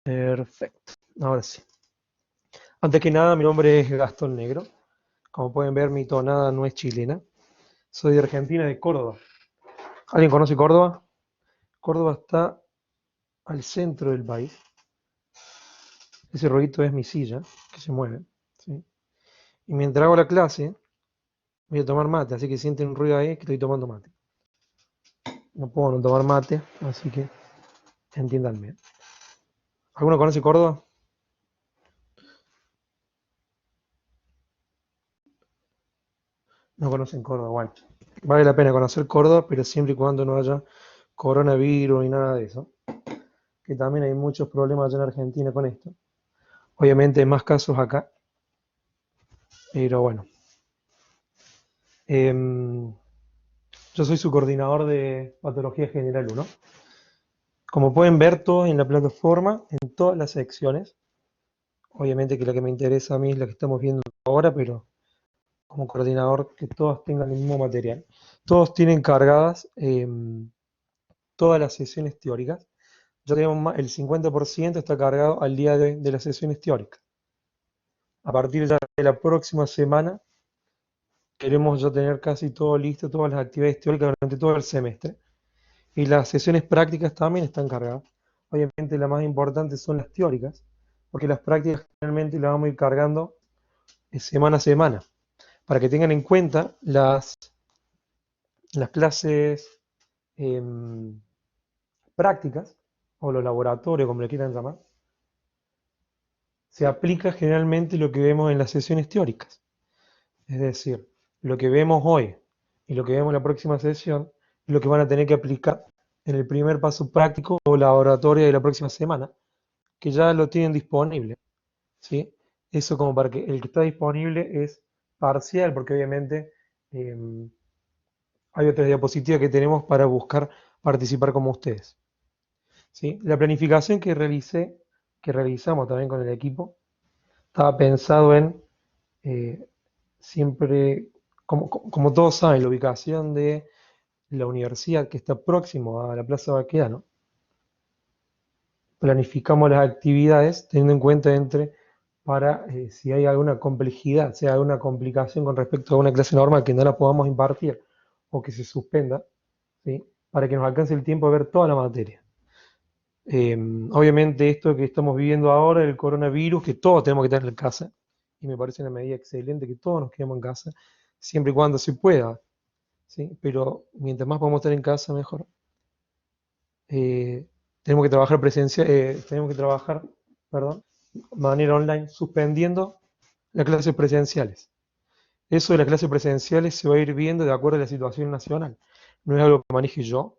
Perfecto. Ahora sí. Antes que nada, mi nombre es Gastón Negro. Como pueden ver, mi tonada no es chilena. Soy de Argentina, de Córdoba. ¿Alguien conoce Córdoba? Córdoba está al centro del país. Ese ruidito es mi silla, que se mueve. ¿Sí? Y mientras hago la clase, voy a tomar mate, así que sienten un ruido ahí que estoy tomando mate. No puedo no tomar mate, así que entiéndanme. ¿Alguno conoce Córdoba? No conocen Córdoba. Bueno, vale la pena conocer Córdoba, pero siempre y cuando no haya coronavirus ni nada de eso. Que también hay muchos problemas allá en Argentina con esto. Obviamente hay más casos acá, pero bueno. Em, yo soy su coordinador de Patología General 1. Como pueden ver todo en la plataforma, en todas las secciones. Obviamente que la que me interesa a mí es la que estamos viendo ahora, pero como coordinador que todas tengan el mismo material. Todos tienen cargadas todas las sesiones teóricas. Ya tenemos el 50% está cargado al día de las sesiones teóricas. A partir ya de la próxima semana queremos ya tener casi todo listo, todas las actividades teóricas durante todo el semestre. Y las sesiones prácticas también están cargadas. Obviamente las más importantes son las teóricas, porque las prácticas generalmente las vamos a ir cargando semana a semana, para que tengan en cuenta las clases em, prácticas, o los laboratorios, como le quieran llamar, se aplica generalmente lo que vemos en las sesiones teóricas. Es decir, lo que vemos hoy y lo que vemos en la próxima sesión es lo que van a tener que aplicar en el primer paso práctico o laboratorio de la próxima semana, que ya lo tienen disponible. ¿Sí? Eso como para que el que está disponible es parcial, porque obviamente eh, hay otras diapositivas que tenemos para buscar participar como ustedes. ¿Sí? La planificación que realizamos también con el equipo, estaba pensado en eh, siempre, como todos saben, la ubicación de la universidad que está próximo a la Plaza Baquedano. Planificamos las actividades teniendo en cuenta para si hay alguna complejidad, si hay alguna complicación con respecto a una clase normal que no la podamos impartir o que se suspenda, ¿sí? Para que nos alcance el tiempo de ver toda la materia. Eh, Obviamente esto que estamos viviendo ahora, el coronavirus, que todos tenemos que estar en casa, y me parece una medida excelente que todos nos quedemos en casa, siempre y cuando se pueda, ¿sí? Pero mientras más podamos estar en casa, mejor. Eh, tenemos que trabajar tenemos que trabajar, perdón, de manera online, suspendiendo las clases presenciales. Eso de las clases presenciales se va a ir viendo de acuerdo a la situación nacional. No es algo que maneje yo,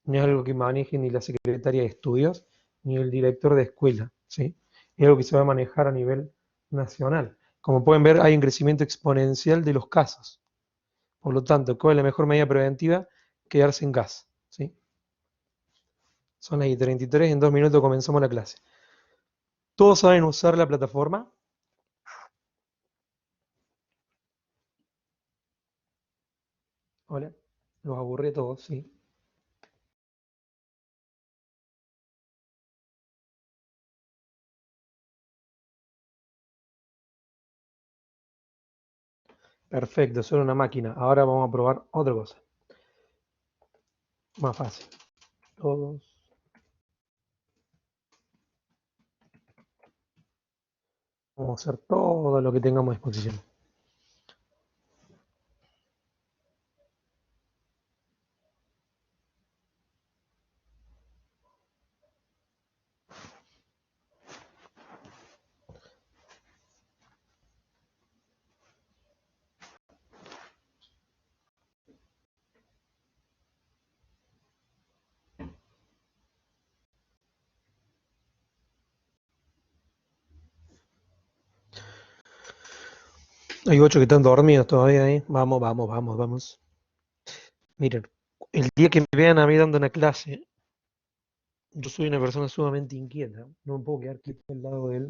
no es algo que maneje ni la secretaria de estudios, ni el director de escuela, ¿sí? Es algo que se va a manejar a nivel nacional. Como pueden ver, hay un crecimiento exponencial de los casos. Por lo tanto, ¿cuál es la mejor medida preventiva? Quedarse en casa, ¿sí? Son las y 33, en 2 minutos comenzamos la clase. ¿Todos saben usar la plataforma? Hola, los aburrí a todos, sí. Perfecto, son una máquina. Ahora vamos a probar otra cosa, más fácil. Todos. Vamos a hacer todo lo que tengamos a disposición. Hay 8 que están dormidos todavía ahí. Vamos, vamos, vamos, vamos. Miren, el día que me vean a mí dando una clase, yo soy una persona sumamente inquieta. No me puedo quedar quieto al lado de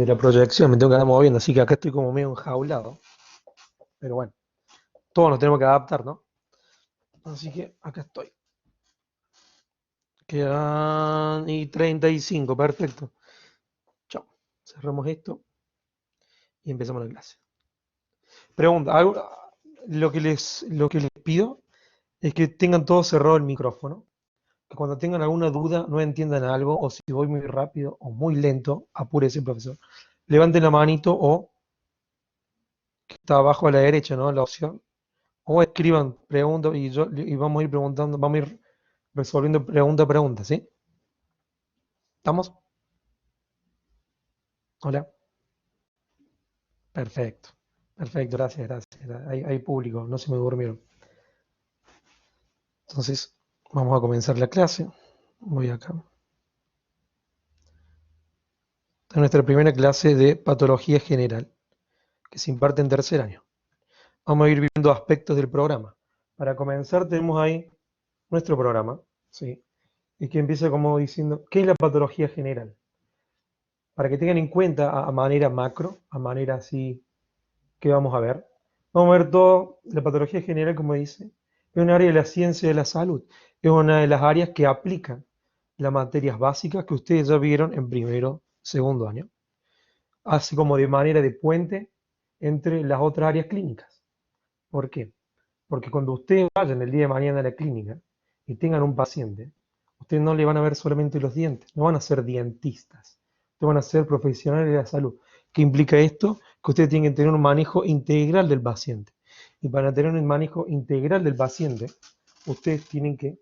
la proyección, me tengo que andar moviendo, así que acá estoy como medio enjaulado. Pero bueno, todos nos tenemos que adaptar, ¿no? Así que acá estoy. Quedan y 35, perfecto. Chao. Cerramos esto y empezamos la clase. Pregunta, lo que les pido es que tengan todo cerrado el micrófono, que cuando tengan alguna duda, no entiendan algo, o si voy muy rápido o muy lento, apúrese, profesor. Levanten la manito o que está abajo a la derecha, ¿no? La opción. O escriban preguntas y vamos a ir preguntando, vamos a ir resolviendo pregunta a pregunta, ¿sí? ¿Estamos? Hola. Perfecto. Perfecto, gracias, gracias. Hay público, no se me durmieron. Entonces, vamos a comenzar la clase. Voy acá. Esta es nuestra primera clase de patología general, que se imparte en tercer año. Vamos a ir viendo aspectos del programa. Para comenzar, tenemos ahí nuestro programa, ¿sí? Y que empieza como diciendo, ¿qué es la patología general? Para que tengan en cuenta a manera macro, a manera así, que vamos a ver. Vamos a ver todo, la patología general, como dice, es un área de la ciencia de la salud. Es una de las áreas que aplican las materias básicas que ustedes ya vieron en primero, segundo año. Así como de manera de puente entre las otras áreas clínicas. ¿Por qué? Porque cuando ustedes vayan el día de mañana a la clínica y tengan un paciente, ustedes no le van a ver solamente los dientes, no van a ser dientistas, ustedes van a ser profesionales de la salud. ¿Qué implica esto? Que ustedes tienen que tener un manejo integral del paciente. Y para tener un manejo integral del paciente, ustedes tienen que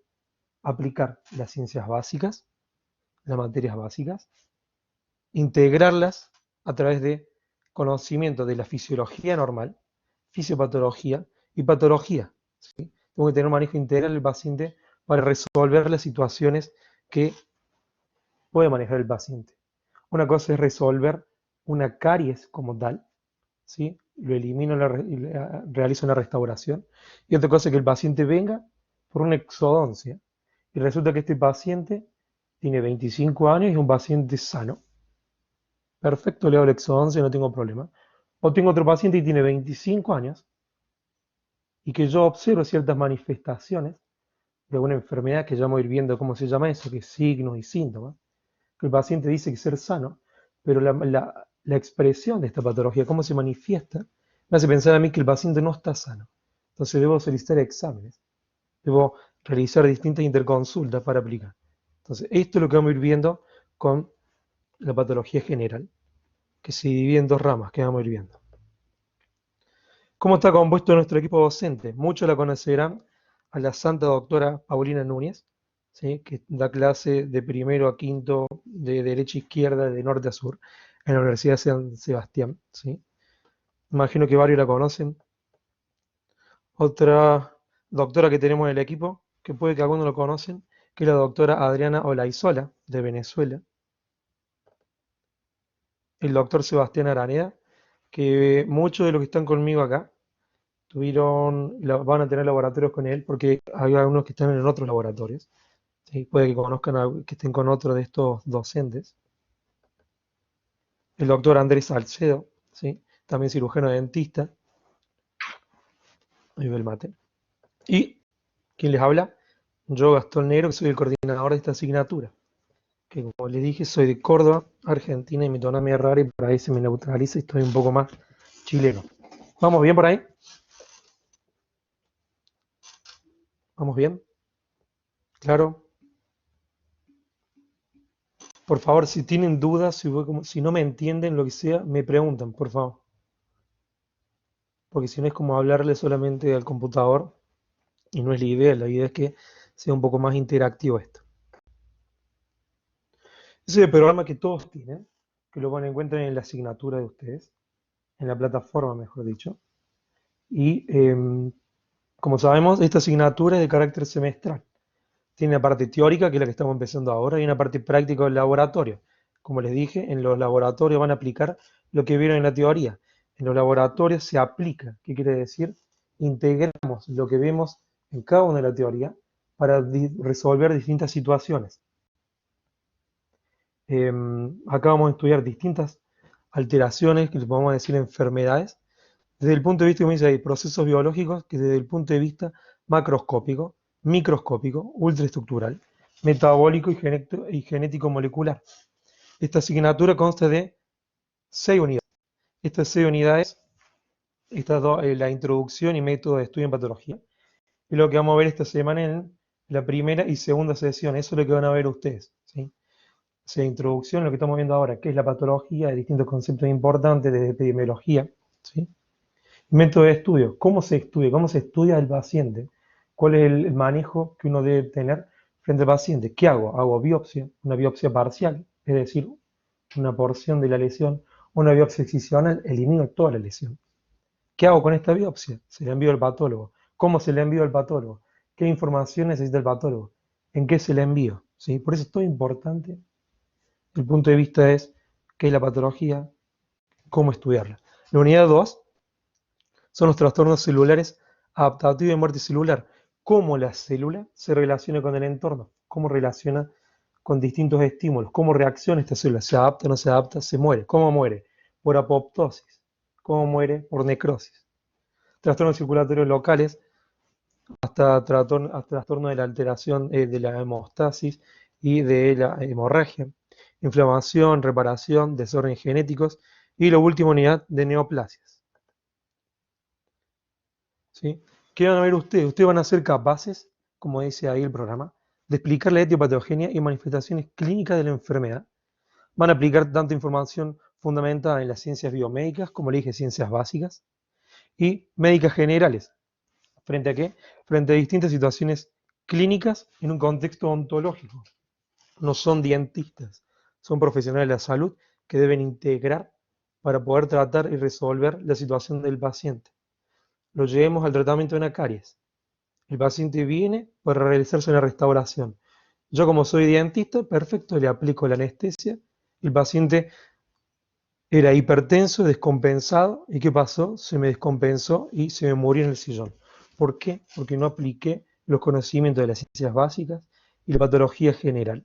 aplicar las ciencias básicas, las materias básicas, integrarlas a través de conocimiento de la fisiología normal, fisiopatología y patología. ¿Sí? Tengo que tener un manejo integral del paciente para resolver las situaciones que puede manejar el paciente. Una cosa es resolver una caries como tal, ¿sí? Lo elimino y realizo una restauración. Y otra cosa es que el paciente venga por una exodoncia y resulta que este paciente tiene 25 años y es un paciente sano. Perfecto, le hago el exodoncia, no tengo problema. O tengo otro paciente y tiene 25 años y que yo observo ciertas manifestaciones de una enfermedad que ya vamos a ir viendo cómo se llama eso, que es signos y síntomas, que el paciente dice que ser sano, pero la expresión de esta patología, cómo se manifiesta, me hace pensar a mí que el paciente no está sano. Entonces debo solicitar exámenes, debo realizar distintas interconsultas para aplicar. Entonces, esto es lo que vamos a ir viendo con la patología general, que se divide en dos ramas que vamos a ir viendo. ¿Cómo está compuesto nuestro equipo docente? Muchos la conocerán a la santa doctora Paulina Núñez, ¿sí? Que da clase de primero a quinto, de derecha a izquierda, de norte a sur, en la Universidad de San Sebastián. ¿Sí? Imagino que varios la conocen. Otra doctora que tenemos en el equipo, que puede que algunos lo conocen, que es la doctora Adriana Olaizola, de Venezuela. El doctor Sebastián Araneda, que muchos de los que están conmigo acá van a tener laboratorios con él, porque hay algunos que están en otros laboratorios. ¿Sí? Puede que conozcan, que estén con otro de estos docentes. El doctor Andrés Salcedo, ¿sí? También cirujano dentista. Ahí ve el mate. Y, ¿quién les habla? Yo, Gastón Negro, que soy el coordinador de esta asignatura. Que como les dije, soy de Córdoba, Argentina, y mi tonomía es rara y por ahí se me neutraliza y estoy un poco más chileno. ¿Vamos bien por ahí? ¿Vamos bien? ¿Claro? Por favor, si tienen dudas, si no me entienden, lo que sea, me preguntan, por favor. Porque si no es como hablarle solamente al computador y no es la idea es que sea un poco más interactivo esto. Ese es el programa que todos tienen, que lo van a encontrar en la asignatura de ustedes, en la plataforma, mejor dicho. Y como sabemos, esta asignatura es de carácter semestral. Tiene una parte teórica, que es la que estamos empezando ahora, y una parte práctica del laboratorio. Como les dije, en los laboratorios van a aplicar lo que vieron en la teoría. En los laboratorios se aplica. ¿Qué quiere decir? Integramos lo que vemos en cada una de la teoría para resolver distintas situaciones. Acá vamos a estudiar distintas alteraciones, que le podemos decir enfermedades, desde el punto de vista, como dice ahí, procesos biológicos, que desde el punto de vista macroscópico, microscópico, ultraestructural. metabólico y genético molecular. Esta asignatura consta de 6 unidades. Estas 6 unidades, la introducción y método de estudio en patología, es lo que vamos a ver esta semana en la primera y segunda sesión. Eso es lo que van a ver ustedes, ¿sí? O sea, introducción, lo que estamos viendo ahora, que es la patología, de distintos conceptos importantes de epidemiología, ¿sí? Método de estudio, cómo se estudia el paciente, cuál es el manejo que uno debe tener frente al paciente. ¿Qué hago? Hago biopsia, una biopsia parcial, es decir, una porción de la lesión, una biopsia excisional, elimino toda la lesión. ¿Qué hago con esta biopsia? Se la envío al patólogo. ¿Cómo se la envío al patólogo? ¿Qué información necesita el patólogo? ¿En qué se la envío? ¿Sí? Por eso es todo importante. El punto de vista es qué es la patología, cómo estudiarla. La unidad 2 son los trastornos celulares adaptativos de muerte celular. Cómo la célula se relaciona con el entorno, cómo relaciona con distintos estímulos, cómo reacciona esta célula, se adapta, no se adapta, se muere. ¿Cómo muere? Por apoptosis. ¿Cómo muere? Por necrosis. Trastornos circulatorios locales, hasta trastorno de la alteración de la hemostasis y de la hemorragia, inflamación, reparación, desórdenes genéticos y la última unidad de neoplasias. ¿Sí? ¿Qué van a ver ustedes? Ustedes van a ser capaces, como dice ahí el programa, de explicar la etiopatogenia y manifestaciones clínicas de la enfermedad. Van a aplicar tanta información fundamentada en las ciencias biomédicas, como le dije, ciencias básicas, y médicas generales. ¿Frente a qué? Frente a distintas situaciones clínicas en un contexto ontológico. No son dentistas, son profesionales de la salud que deben integrar para poder tratar y resolver la situación del paciente. Lo llevemos al tratamiento de una caries. El paciente viene para realizarse una restauración. Yo como soy dentista, perfecto, le aplico la anestesia. El paciente era hipertenso, descompensado. ¿Y qué pasó? Se me descompensó y se me murió en el sillón. ¿Por qué? Porque no apliqué los conocimientos de las ciencias básicas y la patología general.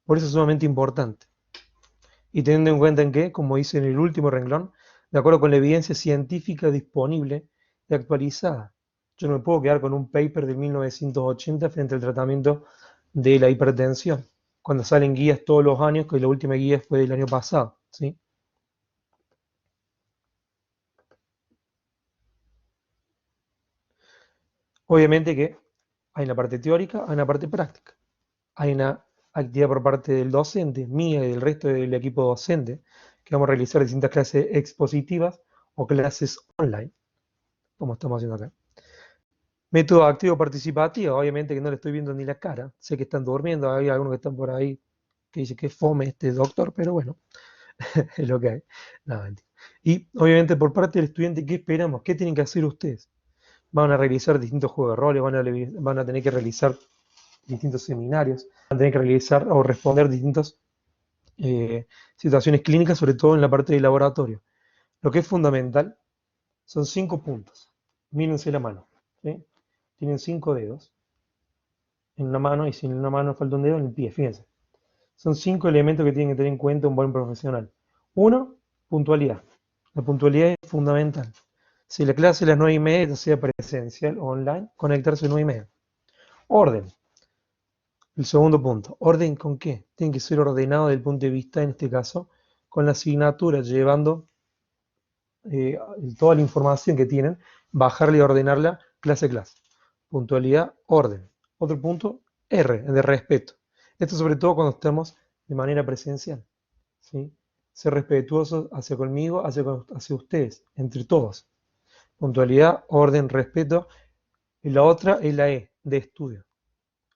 Por eso es sumamente importante. Y teniendo en cuenta en que, como dice en el último renglón, de acuerdo con la evidencia científica disponible y actualizada. Yo no me puedo quedar con un paper de 1980 frente al tratamiento de la hipertensión, cuando salen guías todos los años, que la última guía fue del año pasado, ¿sí? Obviamente que hay una parte teórica, hay una parte práctica. Hay una actividad por parte del docente, mía y del resto del equipo docente, que vamos a realizar distintas clases expositivas o clases online, como estamos haciendo acá. Método activo participativo, obviamente que no le estoy viendo ni la cara. Sé que están durmiendo, hay algunos que están por ahí que dicen que fome este doctor, pero bueno, es lo que hay. No, mentira. Y obviamente por parte del estudiante, ¿qué esperamos? ¿Qué tienen que hacer ustedes? Van a realizar distintos juegos de roles, van a tener que realizar distintos seminarios, van a tener que realizar o responder distintas situaciones clínicas, sobre todo en la parte del laboratorio. Lo que es fundamental son 5 puntos. Mírense la mano, ¿sí? Tienen 5 dedos en una mano y si en una mano falta un dedo en el pie, fíjense. Son 5 elementos que tienen que tener en cuenta un buen profesional. Uno, puntualidad. La puntualidad es fundamental. Si la clase es a las 9:30, ya sea presencial o online, conectarse a las 9:30. Orden. El segundo punto. ¿Orden con qué? Tiene que ser ordenado desde el punto de vista, en este caso, con la asignatura, llevando toda la información que tienen, bajarla y ordenarla clase a clase. Puntualidad, orden. Otro punto, R, de respeto. Esto sobre todo cuando estamos de manera presencial, ¿sí? Ser respetuosos hacia conmigo, hacia ustedes, entre todos. Puntualidad, orden, respeto. Y la otra es la E, de estudio.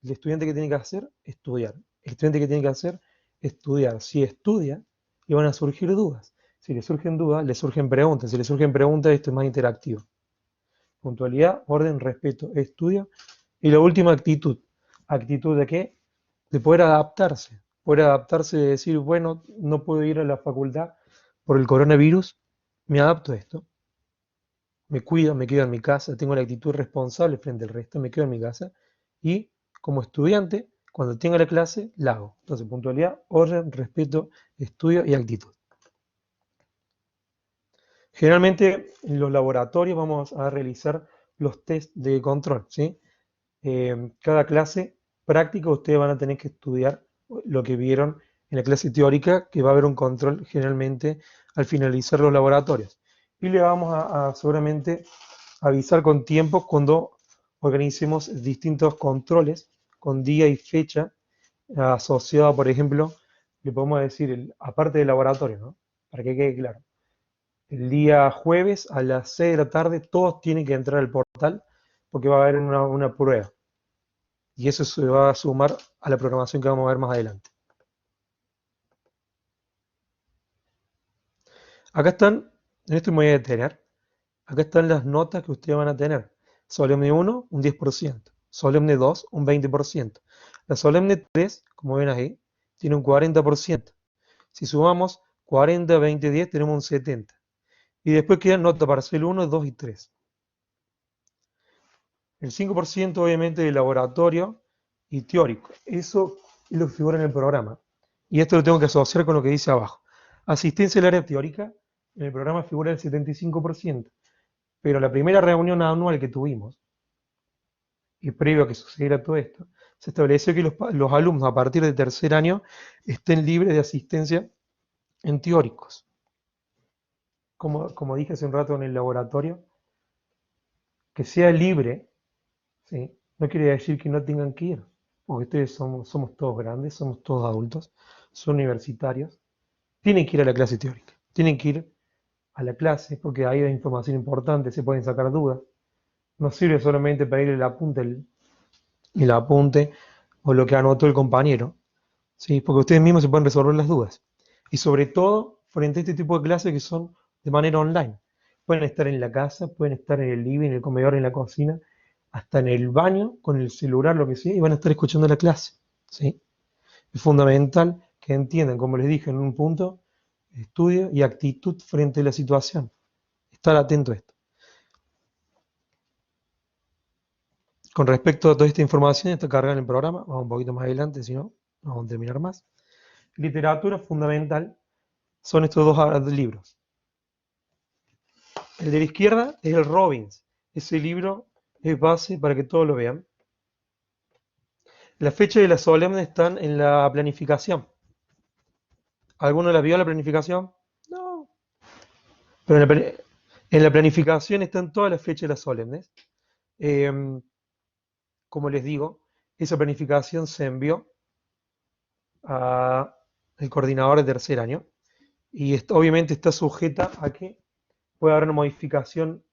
El estudiante que tiene que hacer, estudiar. El estudiante que tiene que hacer, estudiar. Si estudia, le van a surgir dudas. Si le surgen dudas, le surgen preguntas. Si le surgen preguntas, esto es más interactivo. Puntualidad, orden, respeto, estudio. Y la última, actitud. ¿Actitud de qué? De poder adaptarse. Poder adaptarse de decir, bueno, no puedo ir a la facultad por el coronavirus, me adapto a esto. Me cuido, me quedo en mi casa, tengo la actitud responsable frente al resto, me quedo en mi casa. Y como estudiante, cuando tenga la clase, la hago. Entonces, puntualidad, orden, respeto, estudio y actitud. Generalmente en los laboratorios vamos a realizar los test de control, ¿sí? Cada clase práctica ustedes van a tener que estudiar lo que vieron en la clase teórica, que va a haber un control generalmente al finalizar los laboratorios. Y le vamos a seguramente avisar con tiempo cuando organicemos distintos controles con día y fecha asociado, por ejemplo, le podemos decir, aparte del laboratorio, ¿no? Para que quede claro. El día jueves a las 6 de la tarde todos tienen que entrar al portal porque va a haber una prueba. Y eso se va a sumar a la programación que vamos a ver más adelante. Acá están, en esto me voy a detener, acá están las notas que ustedes van a tener. Solemne 1, un 10%. Solemne 2, un 20%. La Solemne 3, como ven ahí, tiene un 40%. Si sumamos 40, 20, 10, tenemos un 70%. Y después quedan nota parcial 1, 2 y 3. El 5% obviamente de laboratorio y teórico. Eso es lo que figura en el programa. Y esto lo tengo que asociar con lo que dice abajo. Asistencia al área teórica, en el programa figura el 75%. Pero la primera reunión anual que tuvimos, y previo a que sucediera todo esto, se estableció que los alumnos a partir del tercer año estén libres de asistencia en teóricos. Como dije hace un rato en el laboratorio, que sea libre, ¿sí? No quiere decir que no tengan que ir, porque ustedes somos todos grandes, somos todos adultos, son universitarios, tienen que ir a la clase teórica, tienen que ir a la clase porque ahí hay información importante, se pueden sacar dudas. No sirve solamente pedir el apunte o lo que anotó el compañero, ¿sí? Porque ustedes mismos se pueden resolver las dudas. Y sobre todo, frente a este tipo de clases que son de manera online. Pueden estar en la casa, pueden estar en el living, en el comedor, en la cocina, hasta en el baño, con el celular, lo que sea, y van a estar escuchando la clase, ¿sí? Es fundamental que entiendan, como les dije en un punto, estudio y actitud frente a la situación. Estar atento a esto. Con respecto a toda esta información, está cargada en el programa, vamos un poquito más adelante, si no, no vamos a terminar más. Literatura fundamental son estos dos libros. El de la izquierda es el Robbins. Ese libro es base para que todos lo vean. La fecha de la solemne están en la planificación. ¿Alguno la vio la planificación? No. Pero en la planificación están todas las fechas de las solemnes. Eh, como les digo, esa planificación se envió al coordinador de tercer año y obviamente está sujeta a que pueda haber una modificación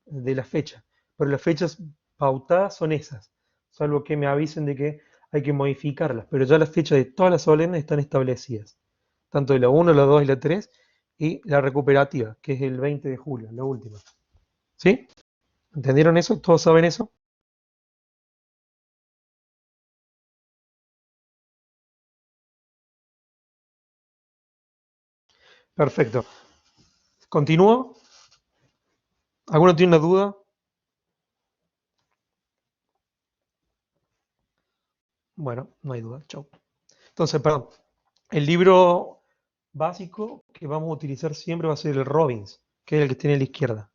de la fecha, pero las fechas pautadas son esas, salvo que me avisen de que hay que modificarlas, pero ya las fechas de todas las solemnes están establecidas, tanto de la 1, la 2 y la 3, y la recuperativa, que es el 20 de julio, la última. ¿Sí? ¿Entendieron eso? ¿Todos saben eso? Perfecto. ¿Continúo? ¿Alguno tiene una duda? Bueno, no hay duda. Chau. Entonces, perdón. El libro básico que vamos a utilizar siempre va a ser el Robbins, que es el que tiene a la izquierda.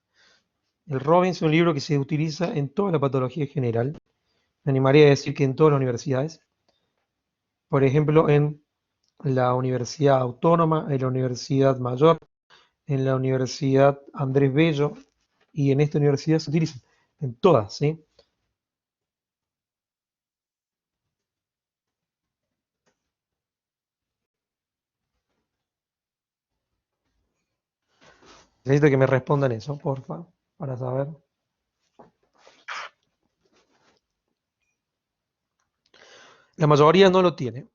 El Robbins es un libro que se utiliza en toda la patología general. Me animaría a decir que en todas las universidades. Por ejemplo, en la Universidad Autónoma, en la Universidad Mayor, en la Universidad Andrés Bello y en esta universidad se utiliza. En todas, ¿sí? Necesito que me respondan eso, porfa, para saber. La mayoría no lo tiene.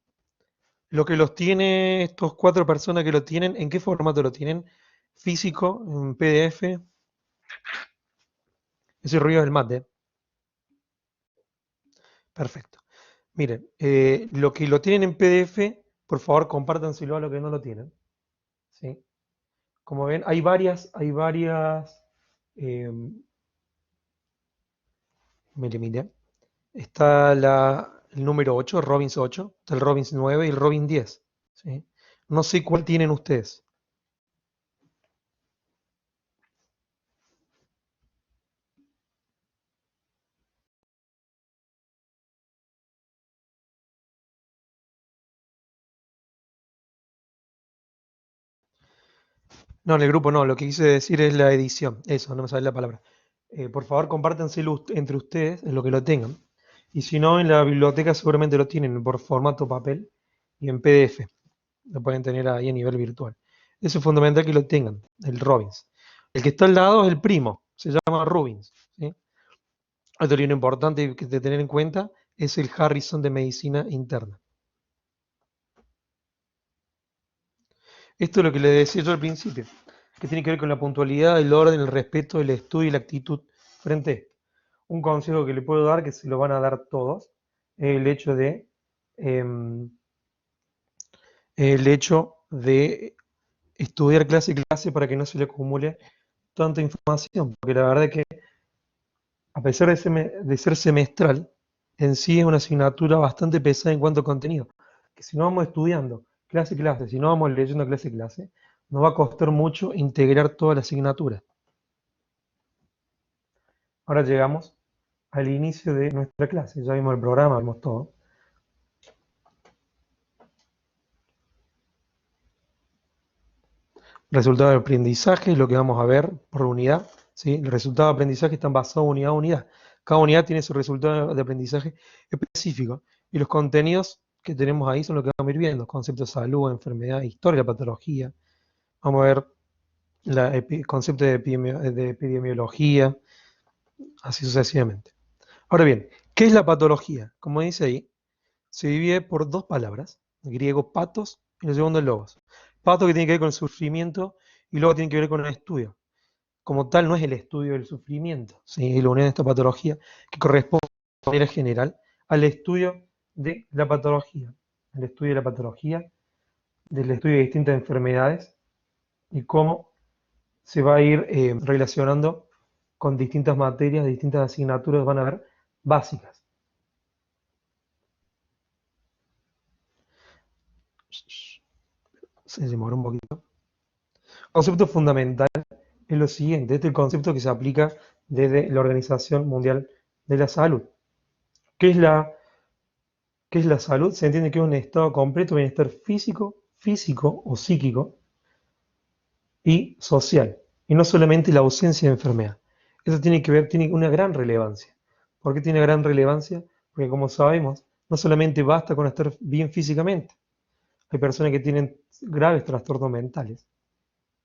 Lo que los tiene, estos cuatro personas que lo tienen, ¿en qué formato lo tienen? Físico, en PDF. Ese ruido es el mate. Perfecto. Miren, lo que lo tienen en PDF, por favor, compártanselo a los que no lo tienen. ¿Sí? Como ven, hay varias, eh, mire, está el número 8, Robbins 8, está el Robbins 9 y el Robbins 10. ¿Sí? No sé cuál tienen ustedes. No, en el grupo no, lo que quise decir es la edición. Eso, no me sale la palabra. Por favor, compártanselo entre ustedes, en lo que lo tengan. Y si no, en la biblioteca seguramente lo tienen por formato papel y en PDF. Lo pueden tener ahí a nivel virtual. Eso es fundamental que lo tengan, el Robbins. El que está al lado es el primo, se llama Rubins. ¿Sí? Otro libro importante que de tener en cuenta es el Harrison de Medicina Interna. Esto es lo que le decía yo al principio, que tiene que ver con la puntualidad, el orden, el respeto, el estudio y la actitud frente a esto. Un consejo que le puedo dar, que se lo van a dar todos, es em, el hecho de estudiar clase y clase para que no se le acumule tanta información, porque la verdad es que a pesar de ser semestral, en sí es una asignatura bastante pesada en cuanto a contenido, que si no vamos estudiando clase a clase, si no vamos leyendo clase a clase, nos va a costar mucho integrar toda la asignatura. Ahora llegamos al inicio de nuestra clase, ya vimos el programa, vimos todo. Resultado de aprendizaje, lo que vamos a ver por unidad. ¿Sí? El resultado de aprendizaje están basados unidad a unidad. Cada unidad tiene su resultado de aprendizaje específico. Y los contenidos que tenemos ahí son lo que vamos a ir viendo. Conceptos de salud, enfermedad, historia de la patología. Vamos a ver conceptos de epidemiología, así sucesivamente. Ahora bien, ¿qué es la patología? Como dice ahí, se divide por dos palabras, el griego patos y el segundo logos. Pato que tiene que ver con el sufrimiento y luego tiene que ver con el estudio. Como tal, no es el estudio del sufrimiento, ¿sí? La unión de esta patología que corresponde de manera general al estudio de la patología, el estudio de la patología, del estudio de distintas enfermedades y cómo se va a ir relacionando con distintas materias, distintas asignaturas, van a ver básicas. Se demoró un poquito. Concepto fundamental es lo siguiente, este es el concepto que se aplica desde la Organización Mundial de la Salud. ¿Qué es qué es la salud? Se entiende que es un estado completo de bienestar físico o psíquico y social, y no solamente la ausencia de enfermedad. Eso tiene que ver, tiene una gran relevancia. ¿Por qué tiene gran relevancia? Porque como sabemos, no solamente basta con estar bien físicamente. Hay personas que tienen graves trastornos mentales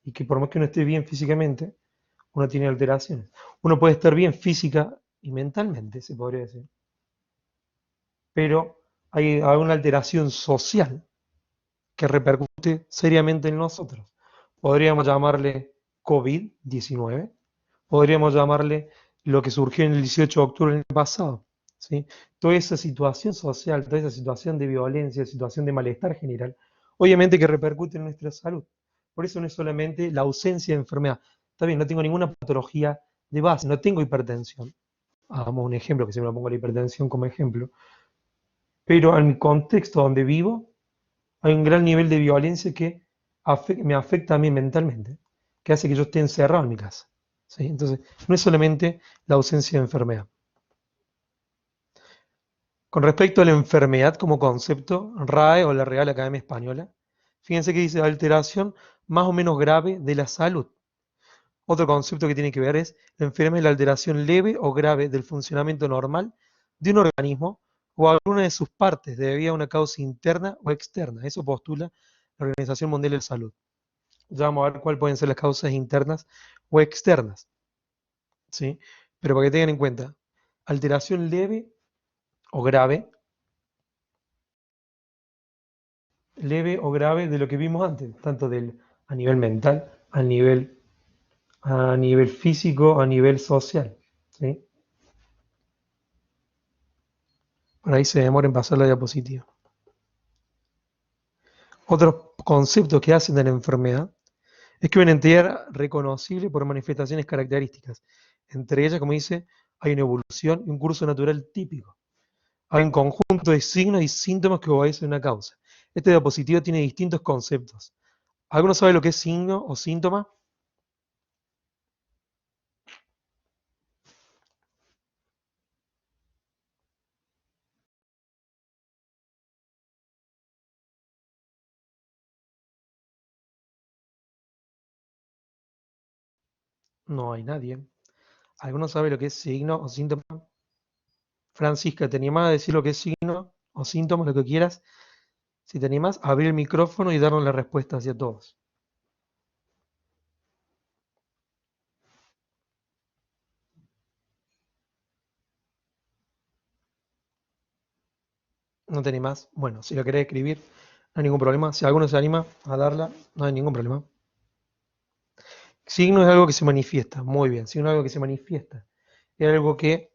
y que por más que uno esté bien físicamente, uno tiene alteraciones. Uno puede estar bien física y mentalmente, se podría decir, pero hay alguna alteración social que repercute seriamente en nosotros. Podríamos llamarle COVID-19, podríamos llamarle lo que surgió en el 18 de octubre del año pasado. ¿Sí? Toda esa situación social, toda esa situación de violencia, situación de malestar general, obviamente que repercute en nuestra salud. Por eso no es solamente la ausencia de enfermedad. Está bien, no tengo ninguna patología de base, no tengo hipertensión. Hagamos un ejemplo, que siempre pongo la hipertensión como ejemplo. Pero en mi contexto donde vivo, hay un gran nivel de violencia que me afecta a mí mentalmente, que hace que yo esté encerrado en mi casa. ¿Sí? Entonces, no es solamente la ausencia de enfermedad. Con respecto a la enfermedad como concepto, RAE o la Real Academia Española, fíjense que dice alteración más o menos grave de la salud. Otro concepto que tiene que ver es la enfermedad es la alteración leve o grave del funcionamiento normal de un organismo o alguna de sus partes debido a una causa interna o externa. Eso postula la Organización Mundial de la Salud. Ya vamos a ver cuáles pueden ser las causas internas o externas, ¿sí? Pero para que tengan en cuenta, alteración leve o grave de lo que vimos antes, tanto a nivel mental, a nivel físico, a nivel social, ¿sí? Por ahí se demora en pasar la diapositiva. Otros conceptos que hacen de la enfermedad es que una entidad reconocible por manifestaciones características. Entre ellas, como dice, hay una evolución y un curso natural típico. Hay un conjunto de signos y síntomas que obedecen a una causa. Esta diapositiva tiene distintos conceptos. ¿Alguno sabe lo que es signo o síntoma? No hay nadie. ¿Alguno sabe lo que es signo o síntoma? Francisca, ¿te animás a decir lo que es signo o síntoma, lo que quieras? Si te animás, abrir el micrófono y darnos la respuesta hacia todos. ¿No te animás? Bueno, si lo querés escribir, no hay ningún problema. Si alguno se anima a darla, no hay ningún problema. Signo es algo que se manifiesta. Muy bien, signo es algo que se manifiesta. Es algo que,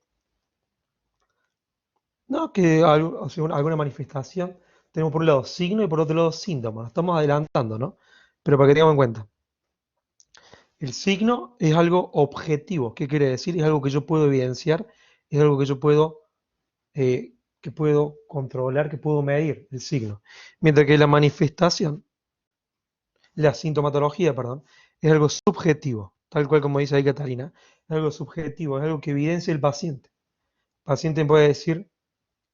no, que o sea, alguna manifestación. Tenemos por un lado signo y por otro lado síntoma. Nos estamos adelantando, ¿no? Pero para que tengamos en cuenta. El signo es algo objetivo. ¿Qué quiere decir? Es algo que yo puedo evidenciar, es algo que puedo controlar, que puedo medir el signo. Mientras que la manifestación, la sintomatología, perdón, es algo subjetivo, tal cual como dice ahí Catalina, es algo subjetivo, es algo que evidencia el paciente. El paciente puede decir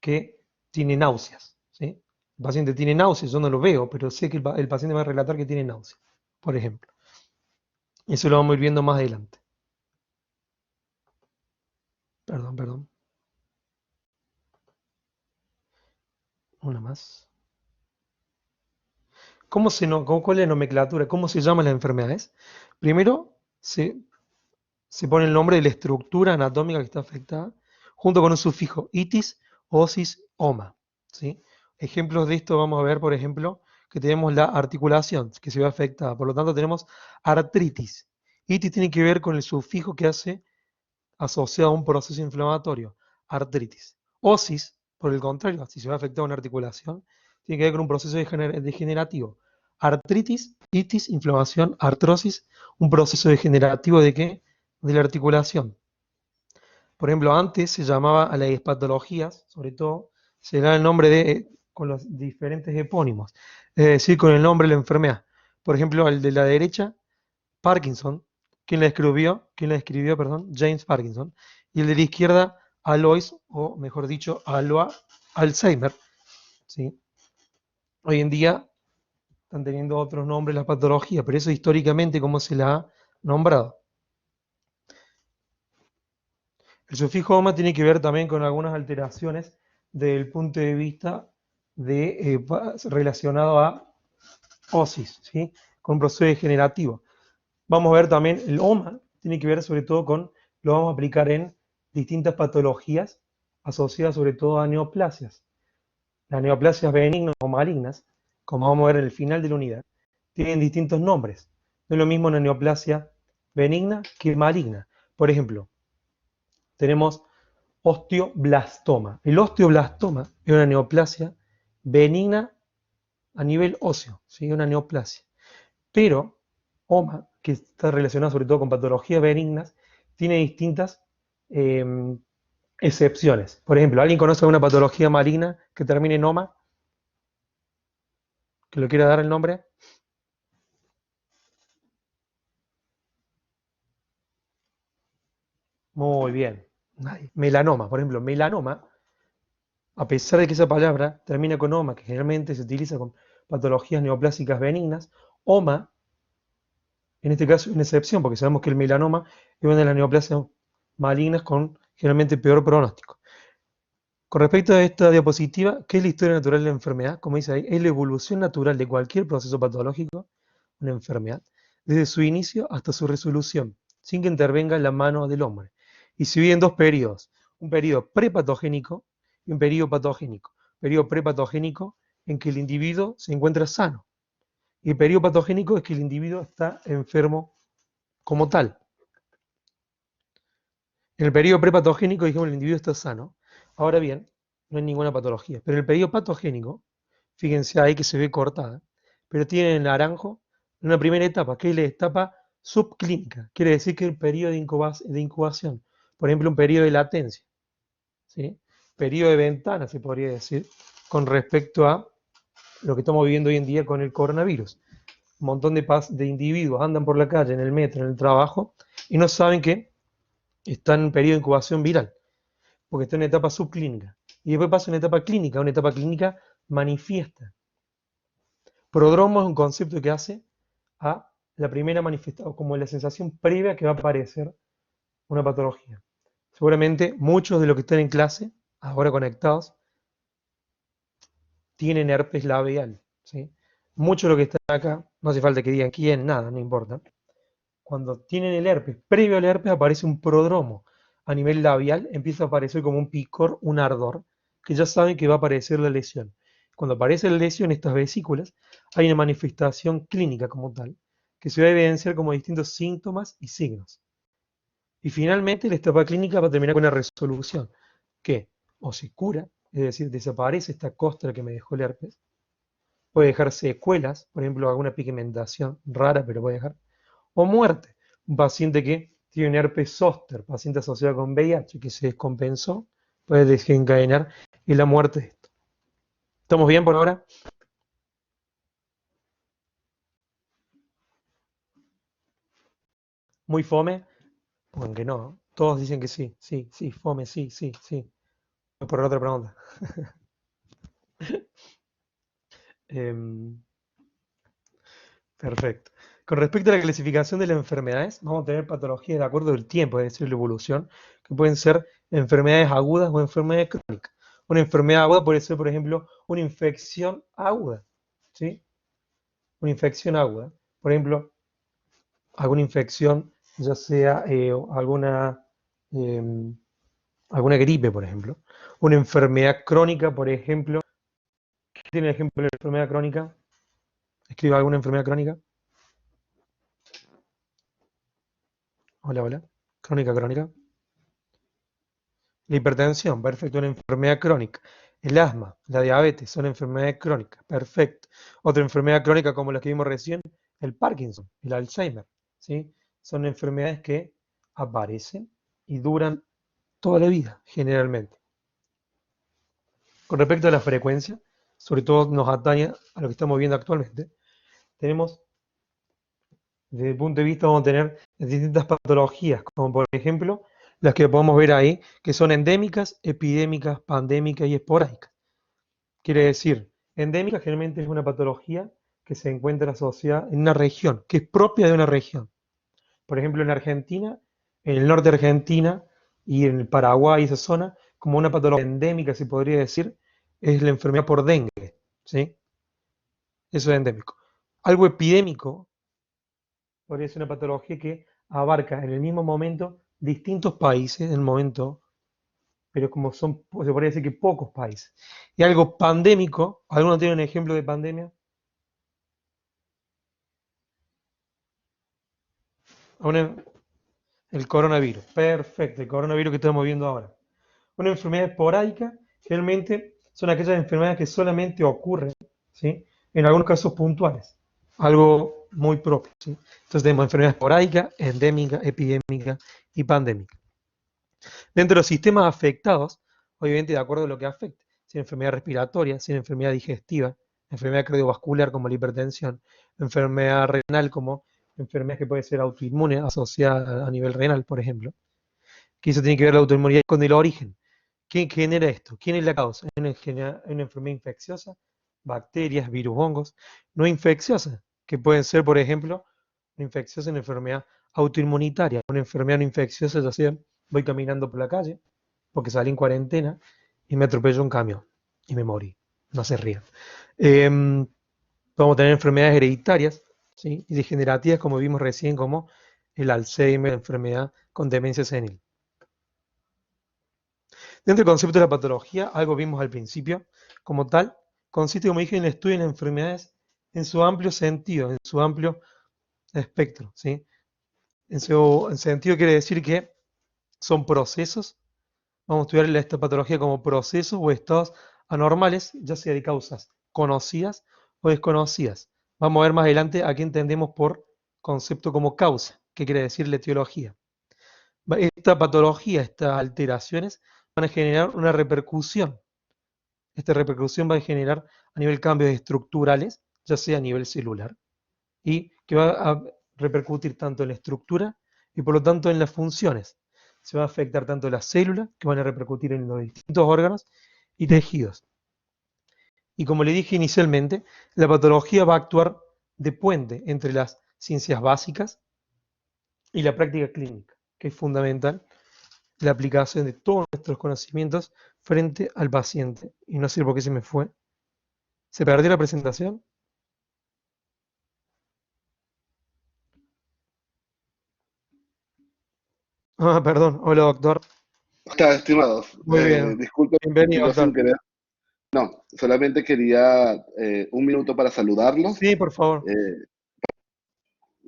que tiene náuseas, ¿sí? El paciente tiene náuseas, yo no lo veo, pero sé que el paciente va a relatar que tiene náuseas, por ejemplo. Eso lo vamos a ir viendo más adelante. Perdón, perdón. Una más. ¿Cuál es la nomenclatura? ¿Cómo se llaman las enfermedades? Primero se pone el nombre de la estructura anatómica que está afectada, junto con un sufijo itis, osis, oma. ¿Sí? Ejemplos de esto vamos a ver, por ejemplo, que tenemos la articulación que se ve afectada. Por lo tanto, tenemos artritis. Itis tiene que ver con el sufijo que hace asociado a un proceso inflamatorio, artritis. Osis, por el contrario, si se ve afectada una articulación, tiene que ver con un proceso degenerativo. Artritis, itis, inflamación, artrosis, un proceso degenerativo de qué? De la articulación. Por ejemplo, antes se llamaba a las patologías, sobre todo, se da el nombre con los diferentes epónimos, es decir, con el nombre de la enfermedad. Por ejemplo, el de la derecha, Parkinson. ¿Quién la escribió, perdón? James Parkinson. Y el de la izquierda, Alois, o mejor dicho, Alzheimer. ¿Sí? Hoy en día están teniendo otros nombres las patologías, pero eso históricamente, ¿cómo se la ha nombrado? El sufijo oma tiene que ver también con algunas alteraciones desde el punto de vista relacionado a osis, ¿sí? Con un proceso degenerativo. Vamos a ver también el OMA, tiene que ver sobre todo con, lo vamos a aplicar en distintas patologías asociadas sobre todo a neoplasias. Las neoplasias benignas o malignas, como vamos a ver en el final de la unidad, tienen distintos nombres. No es lo mismo una neoplasia benigna que maligna. Por ejemplo, tenemos osteoblastoma. El osteoblastoma es una neoplasia benigna a nivel óseo, ¿sí? Una neoplasia. Pero OMA, que está relacionado sobre todo con patologías benignas, tiene distintas eh, excepciones. Por ejemplo, ¿alguien conoce alguna patología maligna que termine en OMA? ¿Que lo quiera dar el nombre? Muy bien. Nadie. Melanoma, por ejemplo, melanoma, a pesar de que esa palabra termina con OMA, que generalmente se utiliza con patologías neoplásicas benignas, OMA, en este caso, es una excepción, porque sabemos que el melanoma es una de las neoplasias malignas con generalmente peor pronóstico. Con respecto a esta diapositiva, ¿qué es la historia natural de la enfermedad? Como dice ahí, es la evolución natural de cualquier proceso patológico, una enfermedad, desde su inicio hasta su resolución, sin que intervenga la mano del hombre. Y se divide en dos periodos, un periodo prepatogénico y un periodo patogénico. Periodo prepatogénico en que el individuo se encuentra sano. Y el periodo patogénico es que el individuo está enfermo como tal. En el periodo prepatogénico, dijimos, el individuo está sano. Ahora bien, no hay ninguna patología. Pero en el periodo patogénico, fíjense ahí que se ve cortada, pero tiene en naranjo una primera etapa, que es la etapa subclínica. Quiere decir que el periodo de incubación, por ejemplo, un periodo de latencia, ¿sí? Periodo de ventana, se podría decir, con respecto a lo que estamos viviendo hoy en día con el coronavirus. Un montón de individuos andan por la calle, en el metro, en el trabajo, y no saben que está en un periodo de incubación viral, porque está en una etapa subclínica. Y después pasa a una etapa clínica manifiesta. Prodromo es un concepto que hace a la primera manifestación, como la sensación previa que va a aparecer una patología. Seguramente muchos de los que están en clase, ahora conectados, tienen herpes labial, ¿sí? Muchos de los que están acá, no hace falta que digan quién, nada, no importa. Cuando tienen el herpes, previo al herpes aparece un prodromo. A nivel labial empieza a aparecer como un picor, un ardor, que ya saben que va a aparecer la lesión. Cuando aparece la lesión, estas vesículas, hay una manifestación clínica como tal, que se va a evidenciar como distintos síntomas y signos. Y finalmente la etapa clínica va a terminar con una resolución, que o se cura, es decir, desaparece esta costra que me dejó el herpes, puede dejar secuelas, por ejemplo, alguna pigmentación rara, pero puede dejar, o muerte. Un paciente que tiene un herpes zóster, paciente asociado con VIH, que se descompensó, puede desencadenar en la muerte de esto. ¿Estamos bien por ahora? ¿Muy fome? Aunque no, todos dicen que sí, sí, sí, fome, sí, sí, sí. Voy por otra pregunta. Em, Perfecto. Con respecto a la clasificación de las enfermedades, vamos a tener patologías de acuerdo al tiempo, es decir, la evolución, que pueden ser enfermedades agudas o enfermedades crónicas. Una enfermedad aguda puede ser, por ejemplo, una infección aguda, ¿sí? Una infección aguda. Por ejemplo, alguna infección, ya sea eh, alguna gripe, por ejemplo. Una enfermedad crónica, por ejemplo. ¿Qué tiene el ejemplo de enfermedad crónica? Escriba alguna enfermedad crónica. Hola, hola. Crónica, crónica. La hipertensión, perfecto, una enfermedad crónica. El asma, la diabetes, son enfermedades crónicas, perfecto. Otra enfermedad crónica como la que vimos recién, el Parkinson, el Alzheimer, ¿sí? Son enfermedades que aparecen y duran toda la vida, generalmente. Con respecto a la frecuencia, sobre todo nos atañe a lo que estamos viendo actualmente, tenemos, desde el punto de vista, vamos a tener distintas patologías, como por ejemplo las que podemos ver ahí, que son endémicas, epidémicas, pandémicas y esporádicas. Quiere decir, endémica generalmente es una patología que se encuentra asociada en una región, que es propia de una región. Por ejemplo, en Argentina, en el norte de Argentina y en el Paraguay, esa zona, como una patología endémica, se podría decir, es la enfermedad por dengue, ¿sí? Eso es endémico. Algo epidémico podría ser una patología que abarca en el mismo momento distintos países, en el momento, pero como son, se podría decir que pocos países. Y algo pandémico, ¿alguno tiene un ejemplo de pandemia? Una- el coronavirus, perfecto, el coronavirus que estamos viendo ahora. Una enfermedad esporádica, generalmente son aquellas enfermedades que solamente ocurren, ¿sí? En algunos casos puntuales, algo muy propio, ¿sí? Entonces tenemos enfermedad esporádica, endémica, epidémica y pandémica. Dentro de los sistemas afectados, obviamente de acuerdo a lo que afecte, si es enfermedad respiratoria, si es enfermedad digestiva, enfermedad cardiovascular como la hipertensión, enfermedad renal como enfermedad que puede ser autoinmune asociada a nivel renal, por ejemplo, que eso tiene que ver la autoinmunidad con el origen. ¿Quién genera esto? ¿Quién es la causa? ¿Es una enfermedad infecciosa? Bacterias, virus, hongos. No infecciosa, que pueden ser, por ejemplo, una infecciosa, una enfermedad autoinmunitaria. Una enfermedad no infecciosa, ya sea voy caminando por la calle, porque salí en cuarentena y me atropelló un camión y me morí. No se rían. Podemos tener enfermedades hereditarias, ¿sí? Y degenerativas, como vimos recién, como el Alzheimer, enfermedad con demencia senil. Dentro del concepto de la patología, algo vimos al principio, como tal, consiste, como dije, en el estudio de las enfermedades en su amplio sentido, en su amplio espectro, ¿sí? En sentido quiere decir que son procesos, vamos a estudiar esta patología como procesos o estados anormales, ya sea de causas conocidas o desconocidas. Vamos a ver más adelante a qué entendemos por concepto como causa, qué quiere decir la etiología. Esta patología, estas alteraciones, van a generar una repercusión. Esta repercusión va a generar a nivel cambios estructurales, ya sea a nivel celular, y que va a repercutir tanto en la estructura y por lo tanto en las funciones. Se va a afectar tanto las células, que van a repercutir en los distintos órganos y tejidos. Y como le dije inicialmente, la patología va a actuar de puente entre las ciencias básicas, y la práctica clínica, que es fundamental, la aplicación de todos nuestros conocimientos frente al paciente. Y no sé por qué se me fue. ¿Se perdió la presentación? Ah, perdón. Hola, doctor. Está, estimados, Muy bien. disculpe, Bienvenido, yo sin doctor. querer, no, solamente quería un minuto para saludarlos. Sí, por favor. Eh,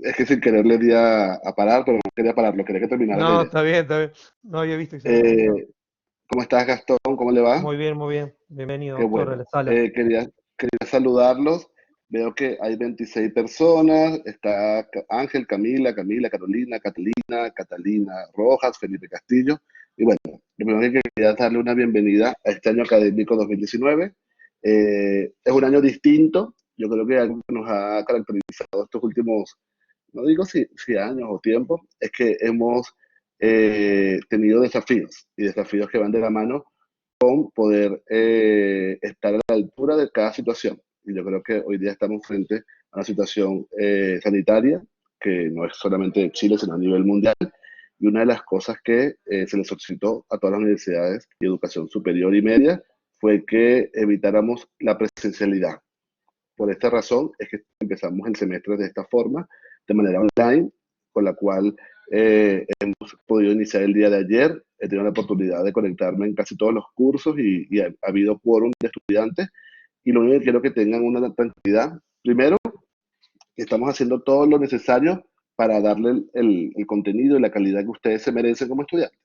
es que sin querer le di a parar, pero no quería pararlo, quería que terminara la No, idea. está bien, está bien. No había visto que se había Eh, cortado. ¿Cómo estás, Gastón? ¿Cómo le va? Muy bien, muy bien. Bienvenido, Qué doctor, a bueno. la sala. Quería saludarlos. Veo que hay 26 personas. Está Ángel, Camila, Carolina, Catalina Rojas, Felipe Castillo. Y bueno, lo primero que quería darle una bienvenida a este año académico 2019. Es un año distinto. Yo creo que algo que nos ha caracterizado estos últimos, no digo si años o tiempo, es que hemos tenido desafíos y desafíos que van de la mano poder estar a la altura de cada situación. Y yo creo que hoy día estamos frente a una situación sanitaria que no es solamente de Chile, sino a nivel mundial. Y una de las cosas que se le solicitó a todas las universidades de educación superior y media fue que evitáramos la presencialidad. Por esta razón es que empezamos el semestre de esta forma, de manera online, con la cual hemos podido iniciar el día de ayer. He tenido la oportunidad de conectarme en casi todos los cursos y ha habido quórum de estudiantes. Y lo único que quiero que tengan una tranquilidad. Primero, que estamos haciendo todo lo necesario para darle el contenido y la calidad que ustedes se merecen como estudiantes.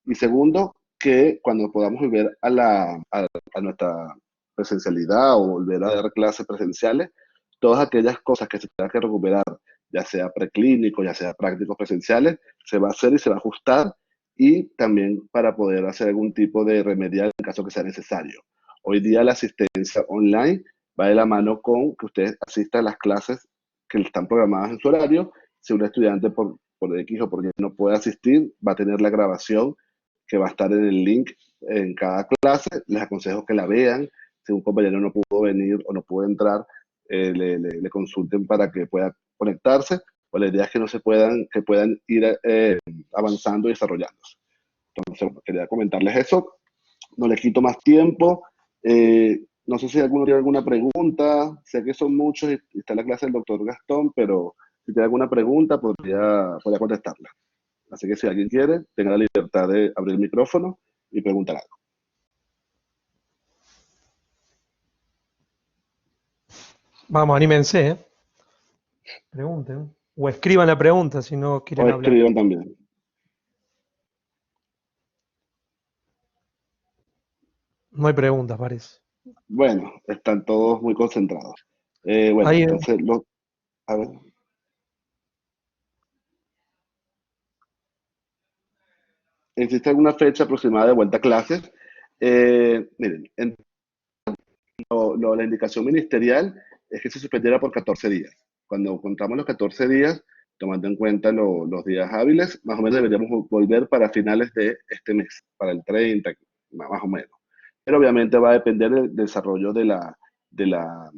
Y segundo, que cuando podamos volver a nuestra presencialidad o volver a dar clases presenciales, todas aquellas cosas que se tengan que recuperar, ya sea preclínico, ya sea prácticos presenciales, se va a hacer y se va a ajustar y también para poder hacer algún tipo de remedial en caso que sea necesario. Hoy día la asistencia online va de la mano con que ustedes asistan a las clases que están programadas en su horario. Si un estudiante por X o por Y no puede asistir, va a tener la grabación que va a estar en el link en cada clase. Les aconsejo que la vean. Si un compañero no pudo venir o no pudo entrar, le consulten para que pueda conectarse. O la idea es que no se puedan, que puedan ir avanzando y desarrollándose. Entonces, bueno, quería comentarles eso. No les quito más tiempo. No sé si alguno tiene alguna pregunta. Sé que son muchos y está la clase del doctor Gastón, pero si tiene alguna pregunta, podría contestarla. Así que si alguien quiere, tenga la libertad de abrir el micrófono y preguntar algo. Vamos, anímense, ¿eh? Pregunten. O escriban la pregunta si no O quieren hablar. escriban también. No hay preguntas, parece. Bueno, están todos muy concentrados. Bueno, Ahí, entonces, a ver, ¿existe alguna fecha aproximada de vuelta a clases? Miren, la indicación ministerial es que se suspendiera por 14 días. Cuando contamos los 14 días, tomando en cuenta los días hábiles, más o menos deberíamos volver para finales de este mes, para el 30, más o menos. Pero obviamente va a depender del desarrollo de la, de la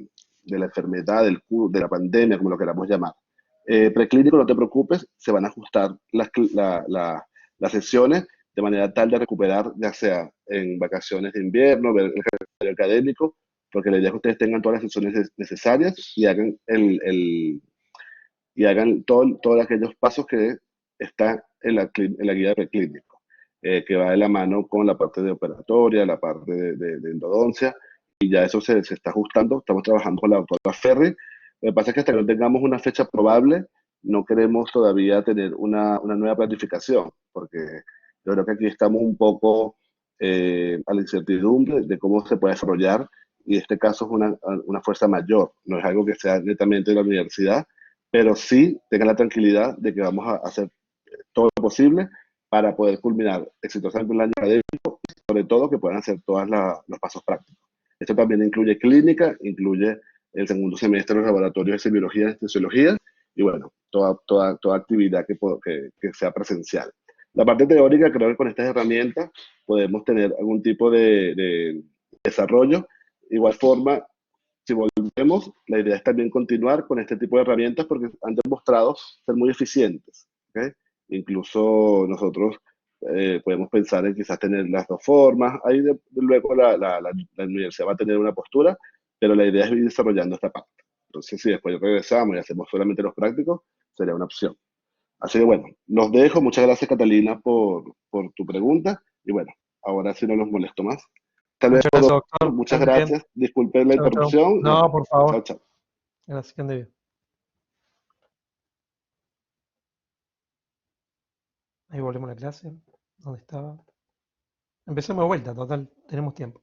enfermedad, de la pandemia, como lo queramos llamar. Preclínico, no te preocupes, se van a ajustar las sesiones de manera tal de recuperar, ya sea en vacaciones de invierno, ver el calendario académico, porque la idea es que ustedes tengan todas las sesiones necesarias y hagan, y hagan todos aquellos pasos que están en la guía de preclínico, que va de la mano con la parte de operatoria, la parte de endodoncia, y ya eso se está ajustando. Estamos trabajando con la doctora Ferri. Lo que pasa es que hasta que no tengamos una fecha probable, no queremos todavía tener una nueva planificación, porque yo creo que aquí estamos un poco a la incertidumbre de cómo se puede desarrollar, y este caso es una fuerza mayor, no es algo que sea netamente de la universidad, pero sí tengan la tranquilidad de que vamos a hacer todo lo posible para poder culminar exitosamente el año académico y sobre todo que puedan hacer todos los pasos prácticos. Esto también incluye clínica, incluye el segundo semestre de los laboratorios de semiología y anestesiología y bueno, toda actividad que sea presencial. La parte teórica, creo que con estas herramientas podemos tener algún tipo de desarrollo. De igual forma, Si volvemos, la idea es también continuar con este tipo de herramientas porque han demostrado ser muy eficientes. ¿Ok? Incluso nosotros podemos pensar en quizás tener las dos formas. Ahí luego la universidad va a tener una postura, pero la idea es ir desarrollando esta parte. Entonces, si después regresamos y hacemos solamente los prácticos, sería una opción. Así que bueno, los dejo. Muchas gracias, Catalina, por tu pregunta. Y bueno, ahora sí no los molesto más. Hasta Muchas luego, gracias, doctor. doctor. Que Muchas ande bien. gracias. Disculpen la Chao, chao. interrupción. Nos No, vemos. por Chao, favor. chao. Gracias, que ande bien. Ahí volvemos a la clase. ¿Dónde estaba? Empecemos de vuelta, total, tenemos tiempo.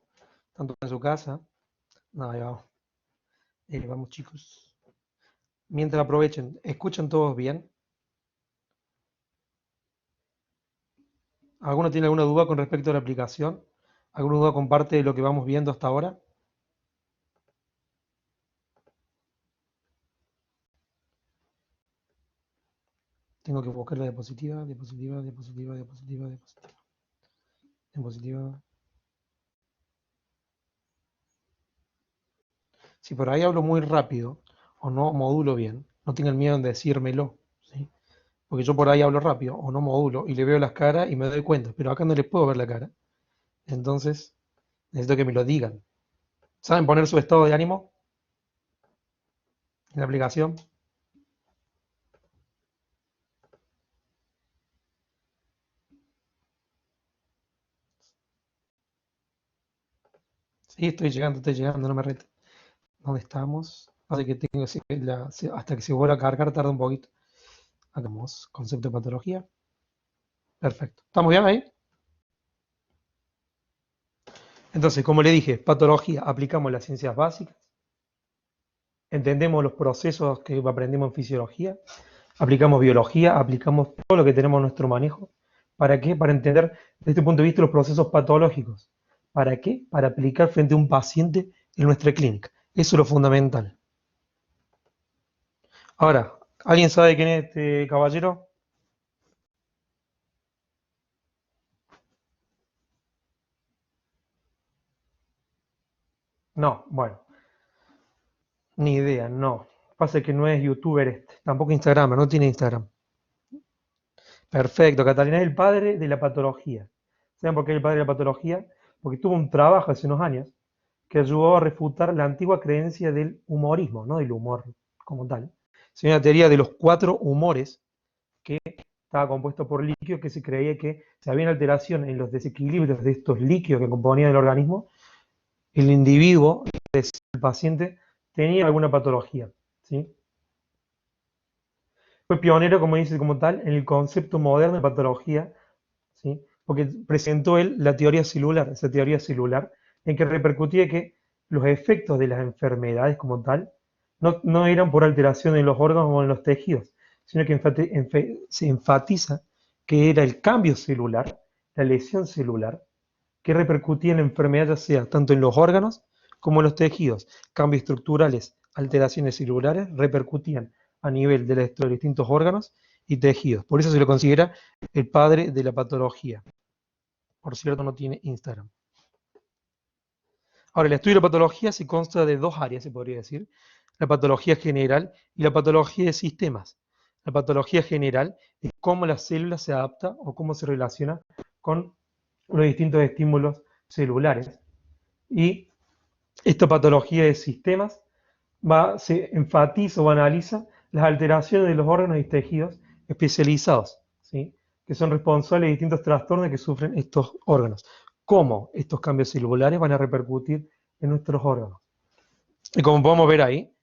Tanto en su casa. No, ahí vamos. Vamos, chicos. Mientras aprovechen, ¿escuchan todos bien? ¿Alguno tiene alguna duda con respecto a la aplicación? ¿Alguna duda con parte de lo que vamos viendo hasta ahora? Tengo que buscar la diapositiva, diapositiva, diapositiva, diapositiva, diapositiva. Diapositiva. Si por ahí hablo muy rápido o no modulo bien, no tengan miedo en decírmelo, ¿sí? Porque yo por ahí hablo rápido o no modulo y le veo las caras y me doy cuenta, pero acá no les puedo ver la cara. Entonces, necesito que me lo digan. ¿Saben poner su estado de ánimo en la aplicación? Sí, estoy llegando, no me rete. ¿Dónde estamos? Así que tengo hasta que se vuelva a cargar tarda un poquito. Hagamos concepto de patología. Perfecto. ¿Estamos bien ahí? Entonces, como le dije, patología, aplicamos las ciencias básicas, entendemos los procesos que aprendimos en fisiología, aplicamos biología, aplicamos todo lo que tenemos en nuestro manejo. ¿Para qué? Para entender desde este punto de vista los procesos patológicos. ¿Para qué? Para aplicar frente a un paciente en nuestra clínica. Eso es lo fundamental. Ahora, ¿alguien sabe quién es este caballero? No, bueno, ni idea, no. Pasa que no es youtuber este, tampoco Instagram, no tiene Instagram. Perfecto, Catalina es el padre de la patología. ¿Saben por qué es el padre de la patología? Porque tuvo un trabajo hace unos años que ayudó a refutar la antigua creencia del humorismo, no del humor como tal, sino la teoría de los cuatro humores que estaba compuesto por líquidos, que se creía que si había una alteración en los desequilibrios de estos líquidos que componían el organismo, el individuo, el paciente, tenía alguna patología. ¿Sí? Fue pionero, como dice, como tal, en el concepto moderno de patología, ¿sí? Porque presentó él la teoría celular, esa teoría celular, en que repercutía que los efectos de las enfermedades como tal no eran por alteración en los órganos o en los tejidos, sino que se enfatiza que era el cambio celular, la lesión celular, que repercutía en la enfermedad ya sea tanto en los órganos como en los tejidos. Cambios estructurales, alteraciones celulares repercutían a nivel de los distintos órganos y tejidos. Por eso se lo considera el padre de la patología. Por cierto, no tiene Instagram. Ahora, el estudio de la patología se consta de dos áreas, se podría decir. La patología general y la patología de sistemas. La patología general es cómo la célula se adapta o cómo se relaciona con los distintos estímulos celulares. Y esta patología de sistemas se enfatiza o analiza las alteraciones de los órganos y tejidos especializados, ¿sí? Que son responsables de distintos trastornos que sufren estos órganos. Cómo estos cambios celulares van a repercutir en nuestros órganos. Y como podemos ver ahí,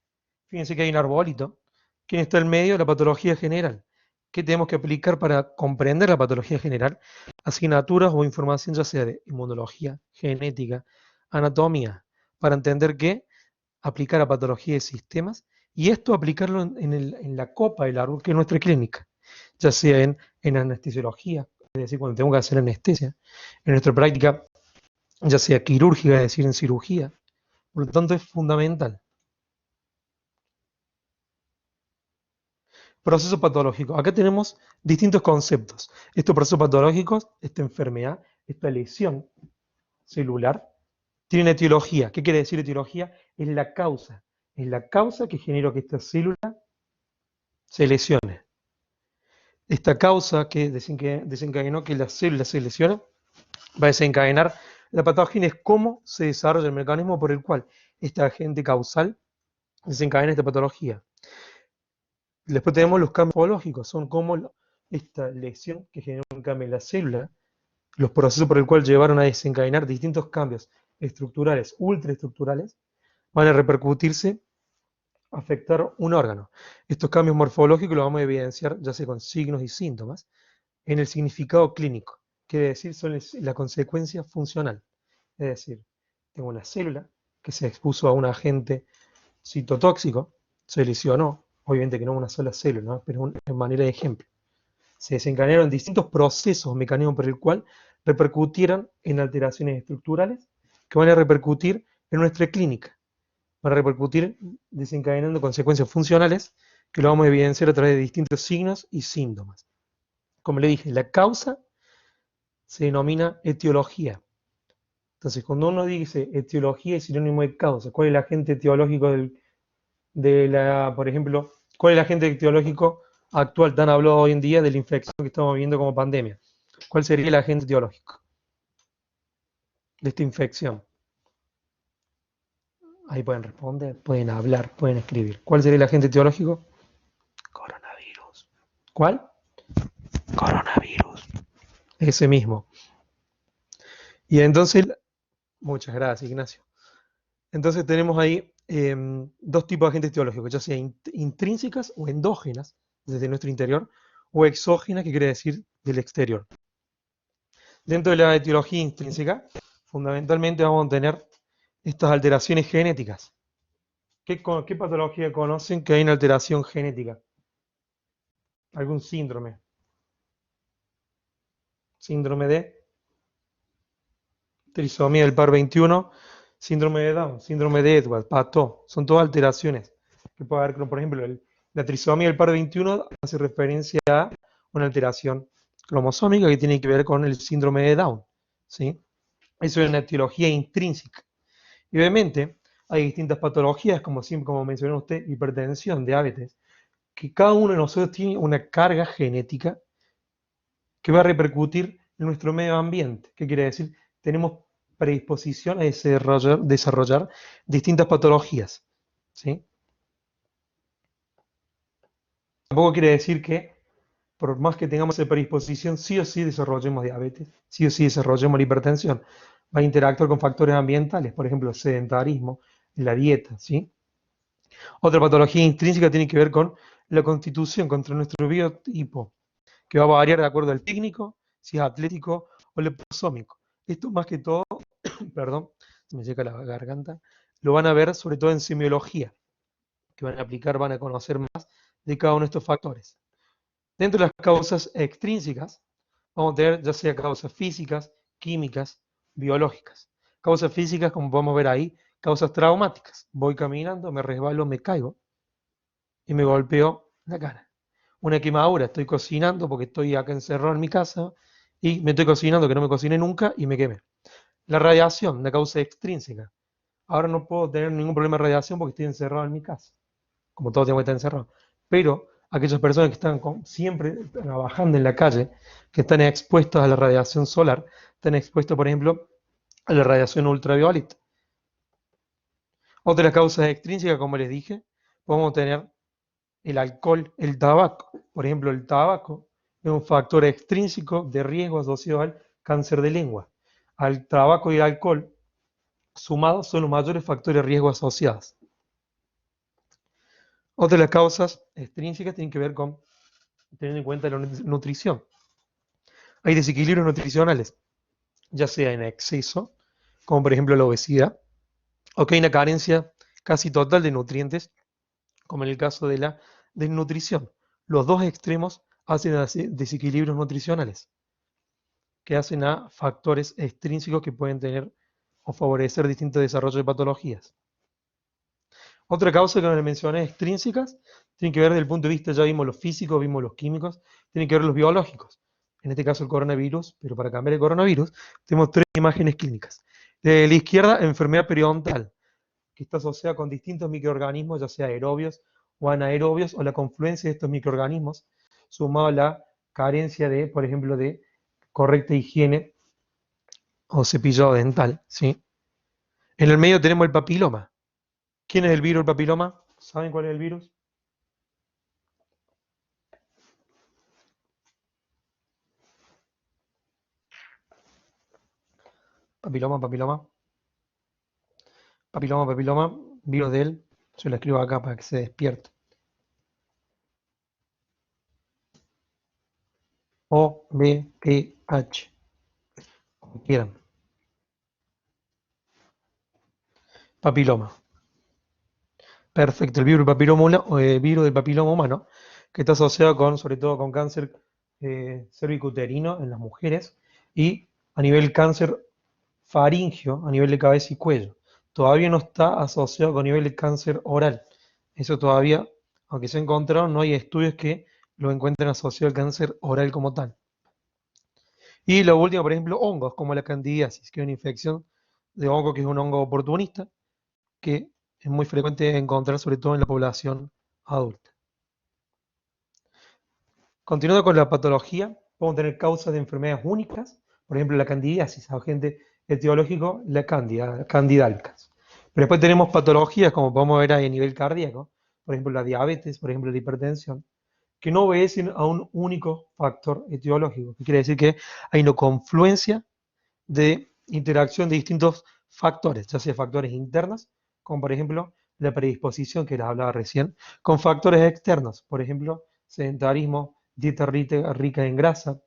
fíjense que hay un arbolito que está en medio de la patología general. ¿Qué tenemos que aplicar para comprender la patología general? Asignaturas o información ya sea de inmunología, genética, anatomía, para entender qué aplicar a patología de sistemas y esto aplicarlo en la copa del árbol, que es nuestra clínica, ya sea en anestesiología, es decir, cuando tengo que hacer anestesia, en nuestra práctica, ya sea quirúrgica, es decir, en cirugía. Por lo tanto, es fundamental. Proceso patológico. Acá tenemos distintos conceptos. Estos procesos patológicos, esta enfermedad, esta lesión celular, tienen etiología. ¿Qué quiere decir etiología? Es la causa. Es la causa que generó que esta célula se lesione. Esta causa que desencadenó que la célula se lesione va a desencadenar la patogenia. Es cómo se desarrolla el mecanismo por el cual este agente causal desencadena esta patología. Después tenemos los cambios morfológicos, son como esta lesión que genera un cambio en la célula, los procesos por el cual llevaron a desencadenar distintos cambios estructurales, ultraestructurales, van a repercutirse, afectar un órgano. Estos cambios morfológicos los vamos a evidenciar, ya sea con signos y síntomas, en el significado clínico. Quiere decir, son la consecuencia funcional. Es decir, tengo una célula que se expuso a un agente citotóxico, se lesionó, obviamente que no una sola célula, ¿no? Pero en manera de ejemplo. Se desencadenaron distintos procesos, mecanismos por el cual repercutieron en alteraciones estructurales que van a repercutir en nuestra clínica. Van a repercutir desencadenando consecuencias funcionales que lo vamos a evidenciar a través de distintos signos y síntomas. Como le dije, la causa se denomina etiología. Entonces, cuando uno dice etiología es sinónimo de causa, ¿cuál es el agente etiológico por ejemplo, cuál es el agente etiológico actual tan hablado hoy en día de la infección que estamos viviendo como pandemia? ¿Cuál sería el agente etiológico de esta infección? Ahí pueden responder, pueden hablar, pueden escribir. ¿Cuál sería el agente etiológico? Coronavirus. ¿Cuál? Coronavirus. Ese mismo. Y entonces, muchas gracias, Ignacio. Entonces tenemos ahí dos tipos de agentes etiológicos, ya sea intrínsecas o endógenas, desde nuestro interior, o exógenas, que quiere decir del exterior. Dentro de la etiología intrínseca, fundamentalmente vamos a tener estas alteraciones genéticas. ¿Qué patología conocen que hay una alteración genética? ¿Algún síndrome? Síndrome de trisomía del par 21, síndrome de Down, síndrome de Edwards, Pato, son todas alteraciones que puede haber, por ejemplo, la trisomía del par 21 hace referencia a una alteración cromosómica que tiene que ver con el síndrome de Down, ¿sí? Eso es una etiología intrínseca. Y obviamente hay distintas patologías, como mencionó usted, hipertensión, diabetes, que cada uno de nosotros tiene una carga genética que va a repercutir en nuestro medio ambiente. ¿Qué quiere decir? Tenemos predisposición a desarrollar distintas patologías, ¿sí? Tampoco quiere decir que por más que tengamos esa predisposición, sí o sí desarrollemos diabetes, sí o sí desarrollemos la hipertensión. Va a interactuar con factores ambientales, por ejemplo, el sedentarismo, la dieta, ¿sí? Otra patología intrínseca tiene que ver con la constitución, contra nuestro biotipo, que va a variar de acuerdo al técnico, si es atlético o leposómico. Esto más que todo, perdón, se me seca la garganta, lo van a ver sobre todo en semiología, que van a aplicar, van a conocer más de cada uno de estos factores. Dentro de las causas extrínsecas, vamos a tener ya sea causas físicas, químicas, biológicas. Causas físicas, como podemos ver ahí, causas traumáticas. Voy caminando, me resbalo, me caigo y me golpeo la cara. Una quemadura, estoy cocinando porque estoy acá encerrado en mi casa y me estoy cocinando que no me cociné nunca y me quemé. La radiación, una causa extrínseca. Ahora no puedo tener ningún problema de radiación porque estoy encerrado en mi casa, como todos tengo que estar encerrados. Pero aquellas personas que están siempre trabajando en la calle, que están expuestas a la radiación solar, están expuestos, por ejemplo, a la radiación ultravioleta. Otra causa extrínsecas, como les dije, podemos tener el alcohol, el tabaco. Por ejemplo, el tabaco es un factor extrínseco de riesgo asociado al cáncer de lengua. Al tabaco y al alcohol sumados son los mayores factores de riesgo asociados. Otra de las causas extrínsecas tienen que ver con tener en cuenta la nutrición. Hay desequilibrios nutricionales, ya sea en exceso, como por ejemplo la obesidad, o que hay una carencia casi total de nutrientes, como en el caso de la desnutrición. Los dos extremos hacen desequilibrios nutricionales, que hacen a factores extrínsecos que pueden tener o favorecer distintos desarrollos de patologías. Otra causa que no le mencioné, extrínsecas, tiene que ver desde el punto de vista, ya vimos los físicos, vimos los químicos, tiene que ver los biológicos. En este caso el coronavirus, pero para cambiar el coronavirus, tenemos tres imágenes clínicas. De la izquierda, enfermedad periodontal, que está asociada con distintos microorganismos, ya sea aerobios o anaerobios, o la confluencia de estos microorganismos, sumado a la carencia de, por ejemplo, de correcta higiene o cepillado dental, ¿sí? En el medio tenemos el papiloma. ¿Quién es el virus del papiloma? ¿Saben cuál es el virus? Papiloma, papiloma, papiloma, papiloma, virus de él. Se lo escribo acá para que se despierte. O, B, P, H, como quieran. Papiloma. Perfecto, el virus del papiloma humano, que está asociado con, sobre todo con cáncer cervicuterino en las mujeres y a nivel cáncer faringio, a nivel de cabeza y cuello. Todavía no está asociado con nivel de cáncer oral. Eso todavía, aunque se ha encontrado, no hay estudios que lo encuentren asociado al cáncer oral como tal. Y lo último, por ejemplo, hongos, como la candidiasis, que es una infección de hongo que es un hongo oportunista, que es muy frecuente encontrar, sobre todo en la población adulta. Continuando con la patología, podemos tener causas de enfermedades únicas, por ejemplo, la candidiasis, agente etiológico, la cándida, candidalcas. Pero después tenemos patologías, como podemos ver ahí a nivel cardíaco, por ejemplo, la diabetes, por ejemplo, la hipertensión, que no obedecen a un único factor etiológico, que quiere decir que hay una confluencia de interacción de distintos factores, ya sea factores internos, como por ejemplo la predisposición que les hablaba recién, con factores externos, por ejemplo, sedentarismo, dieta rica en grasa,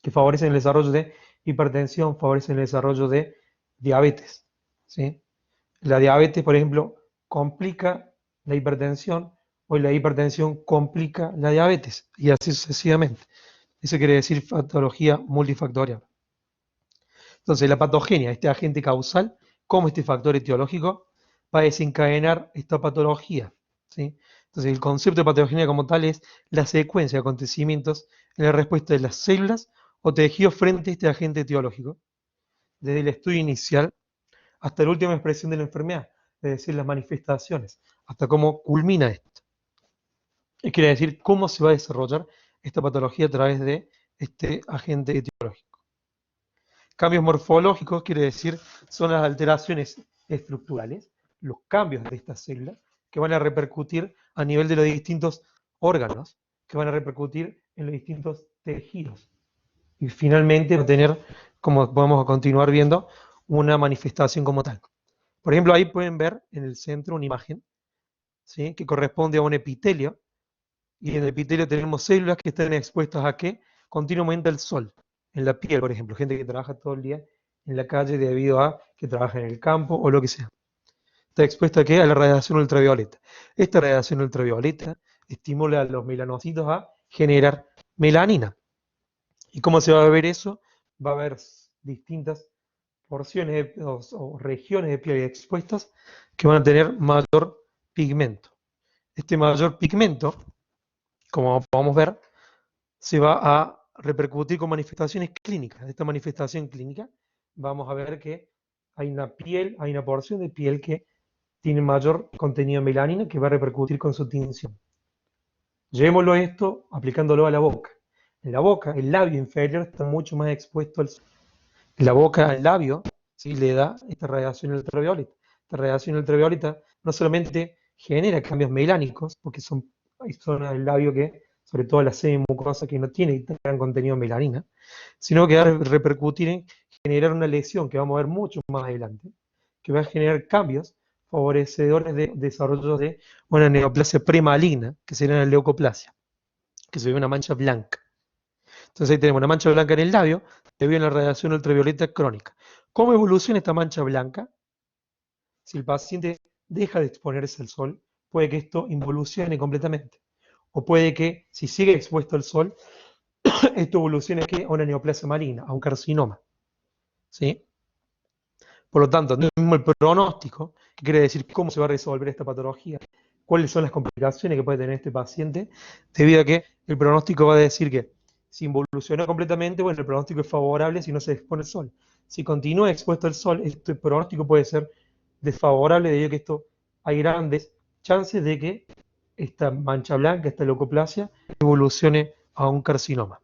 que favorecen el desarrollo de hipertensión, favorecen el desarrollo de diabetes. ¿Sí? La diabetes, por ejemplo, complica la hipertensión o la hipertensión complica la diabetes y así sucesivamente. Eso quiere decir patología multifactorial. Entonces, la patogenia, este agente causal, como este factor etiológico, va a desencadenar esta patología. ¿Sí? Entonces, el concepto de patogenia como tal es la secuencia de acontecimientos en la respuesta de las células o tejidos frente a este agente etiológico, desde el estudio inicial hasta la última expresión de la enfermedad, es decir, las manifestaciones, hasta cómo culmina esto. Y quiere decir cómo se va a desarrollar esta patología a través de este agente etiológico. Cambios morfológicos quiere decir son las alteraciones estructurales, los cambios de estas células que van a repercutir a nivel de los distintos órganos, que van a repercutir en los distintos tejidos. Y finalmente va a tener, como vamos a continuar viendo, una manifestación como tal. Por ejemplo, ahí pueden ver en el centro una imagen, ¿sí?, que corresponde a un epitelio, y en el epitelio tenemos células que están expuestas a ¿qué? Continuamente al sol, en la piel, por ejemplo, gente que trabaja todo el día en la calle debido a que trabaja en el campo o lo que sea. Está expuesta ¿a qué? A la radiación ultravioleta. Esta radiación ultravioleta estimula a los melanocitos a generar melanina. ¿Y cómo se va a ver eso? Va a haber distintas porciones o regiones de piel expuestas que van a tener mayor pigmento. Este mayor pigmento, como podemos ver, se va a repercutir con manifestaciones clínicas. De esta manifestación clínica vamos a ver que hay una piel, hay una porción de piel que tiene mayor contenido de melanina que va a repercutir con su tinción. Llevémoslo esto aplicándolo a la boca. En la boca, el labio inferior está mucho más expuesto al sol. En la boca, al labio, ¿sí?, le da esta radiación ultravioleta. Esta radiación ultravioleta no solamente genera cambios melánicos, porque hay zonas del labio que, sobre todo la semimucosa, que no tiene gran contenido de melanina, sino que va a repercutir en generar una lesión que vamos a ver mucho más adelante, que va a generar cambios favorecedores de desarrollo de una neoplasia premaligna, que sería una leucoplasia, que se ve una mancha blanca. Entonces ahí tenemos una mancha blanca en el labio debido a la radiación ultravioleta crónica. ¿Cómo evoluciona esta mancha blanca? Si el paciente deja de exponerse al sol, puede que esto involucione completamente. O puede que, si sigue expuesto al sol, esto evolucione a una neoplasia maligna, a un carcinoma. ¿Sí? Por lo tanto, tenemos el pronóstico, que quiere decir cómo se va a resolver esta patología, cuáles son las complicaciones que puede tener este paciente, debido a que el pronóstico va a decir que si involucionó completamente, bueno, el pronóstico es favorable si no se expone al sol. Si continúa expuesto al sol, este pronóstico puede ser desfavorable debido a que esto hay grandes chances de que esta mancha blanca, esta leucoplasia, evolucione a un carcinoma.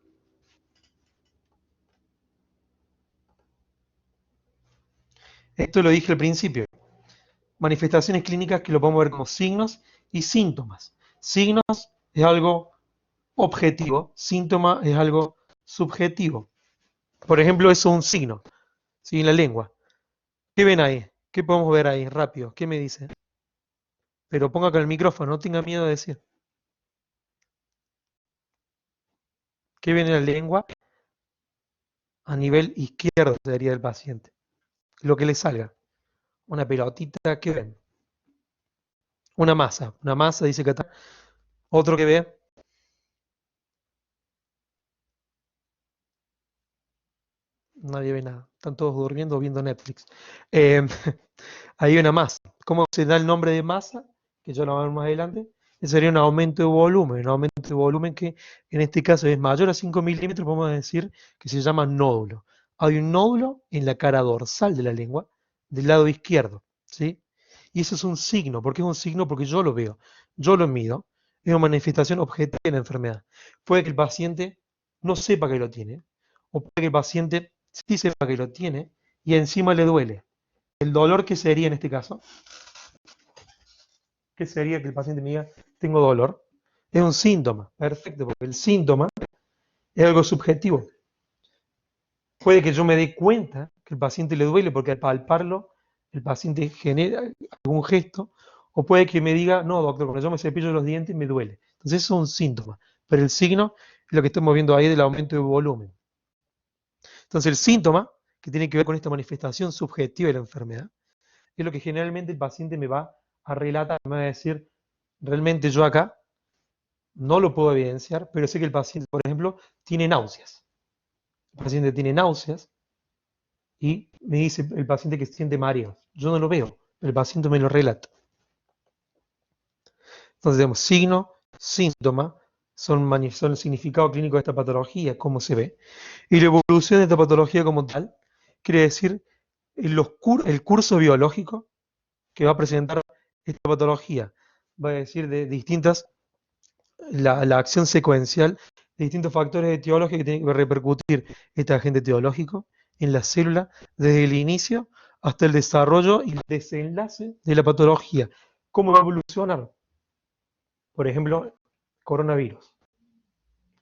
Esto lo dije al principio. Manifestaciones clínicas que lo podemos ver como signos y síntomas. Signos es algo objetivo, síntoma es algo subjetivo. Por ejemplo, eso es un signo, ¿sí? En la lengua. ¿Qué ven ahí? ¿Qué podemos ver ahí? Rápido, ¿qué me dice? Pero ponga con el micrófono, no tenga miedo de decir. ¿Qué ven en la lengua? A nivel izquierdo sería el paciente. Lo que le salga. Una pelotita, ¿qué ven? Una masa, dice que acá. Otro que ve, nadie ve nada. Están todos durmiendo o viendo Netflix. Eh, hay una masa. ¿Cómo se da el nombre de masa? Que ya lo vamos a ver más adelante. Ese sería un aumento de volumen. Un aumento de volumen que en este caso es mayor a 5 milímetros, podemos decir que se llama nódulo. Hay un nódulo en la cara dorsal de la lengua, del lado izquierdo. ¿Sí? Y eso es un signo. ¿Por qué es un signo? Porque yo lo veo, yo lo mido. Es una manifestación objetiva de la enfermedad. Puede que el paciente no sepa que lo tiene, o puede que el paciente sí sepa que lo tiene y encima le duele. El dolor, ¿qué sería en este caso? ¿Qué sería que el paciente me diga, tengo dolor? Es un síntoma, perfecto, porque el síntoma es algo subjetivo. Puede que yo me dé cuenta que el paciente le duele porque al palparlo el paciente genera algún gesto, o puede que me diga, no, doctor, cuando yo me cepillo los dientes me duele. Entonces eso es un síntoma, pero el signo es lo que estamos viendo ahí del aumento de volumen. Entonces el síntoma, que tiene que ver con esta manifestación subjetiva de la enfermedad, es lo que generalmente el paciente me va a relatar, me va a decir, realmente yo acá no lo puedo evidenciar, pero sé que el paciente, por ejemplo, tiene náuseas. El paciente tiene náuseas y me dice el paciente que siente mareos. Yo no lo veo, pero el paciente me lo relata. Entonces tenemos signo, síntoma, son el significado clínico de esta patología, cómo se ve. Y la evolución de esta patología como tal, quiere decir el curso biológico que va a presentar esta patología. Va a decir de distintas, la acción secuencial de distintos factores etiológicos que tienen que repercutir este agente etiológico en la célula desde el inicio hasta el desarrollo y el desenlace de la patología. ¿Cómo va a evolucionar? Por ejemplo, coronavirus.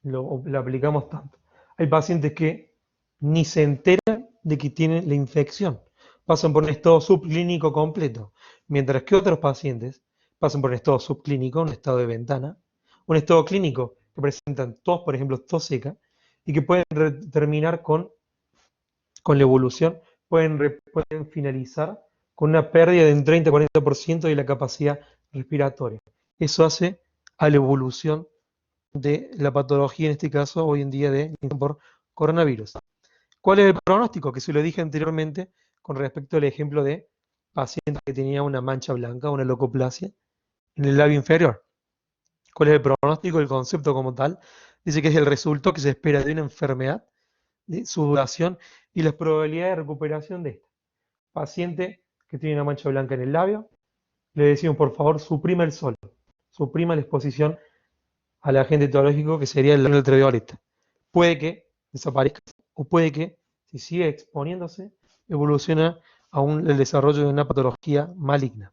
Lo aplicamos tanto. Hay pacientes que ni se enteran de que tienen la infección. Pasan por un estado subclínico completo. Mientras que otros pacientes pasan por un estado subclínico, un estado de ventana, un estado clínico que presentan tos, por ejemplo, tos seca, y que pueden terminar con la evolución, pueden finalizar con una pérdida de un 30-40% de la capacidad respiratoria. Eso hace a la evolución de la patología, en este caso, hoy en día de por coronavirus. ¿Cuál es el pronóstico? Que se lo dije anteriormente con respecto al ejemplo de paciente que tenía una mancha blanca, una leucoplasia, en el labio inferior. ¿Cuál es el pronóstico? El concepto como tal dice que es el resultado que se espera de una enfermedad, de su duración y las probabilidades de recuperación de esta. Paciente que tiene una mancha blanca en el labio, le decimos por favor suprima el sol, suprima la exposición al agente etiológico que sería el ultravioleta. Puede que desaparezca o puede que, si sigue exponiéndose, evolucione a el desarrollo de una patología maligna.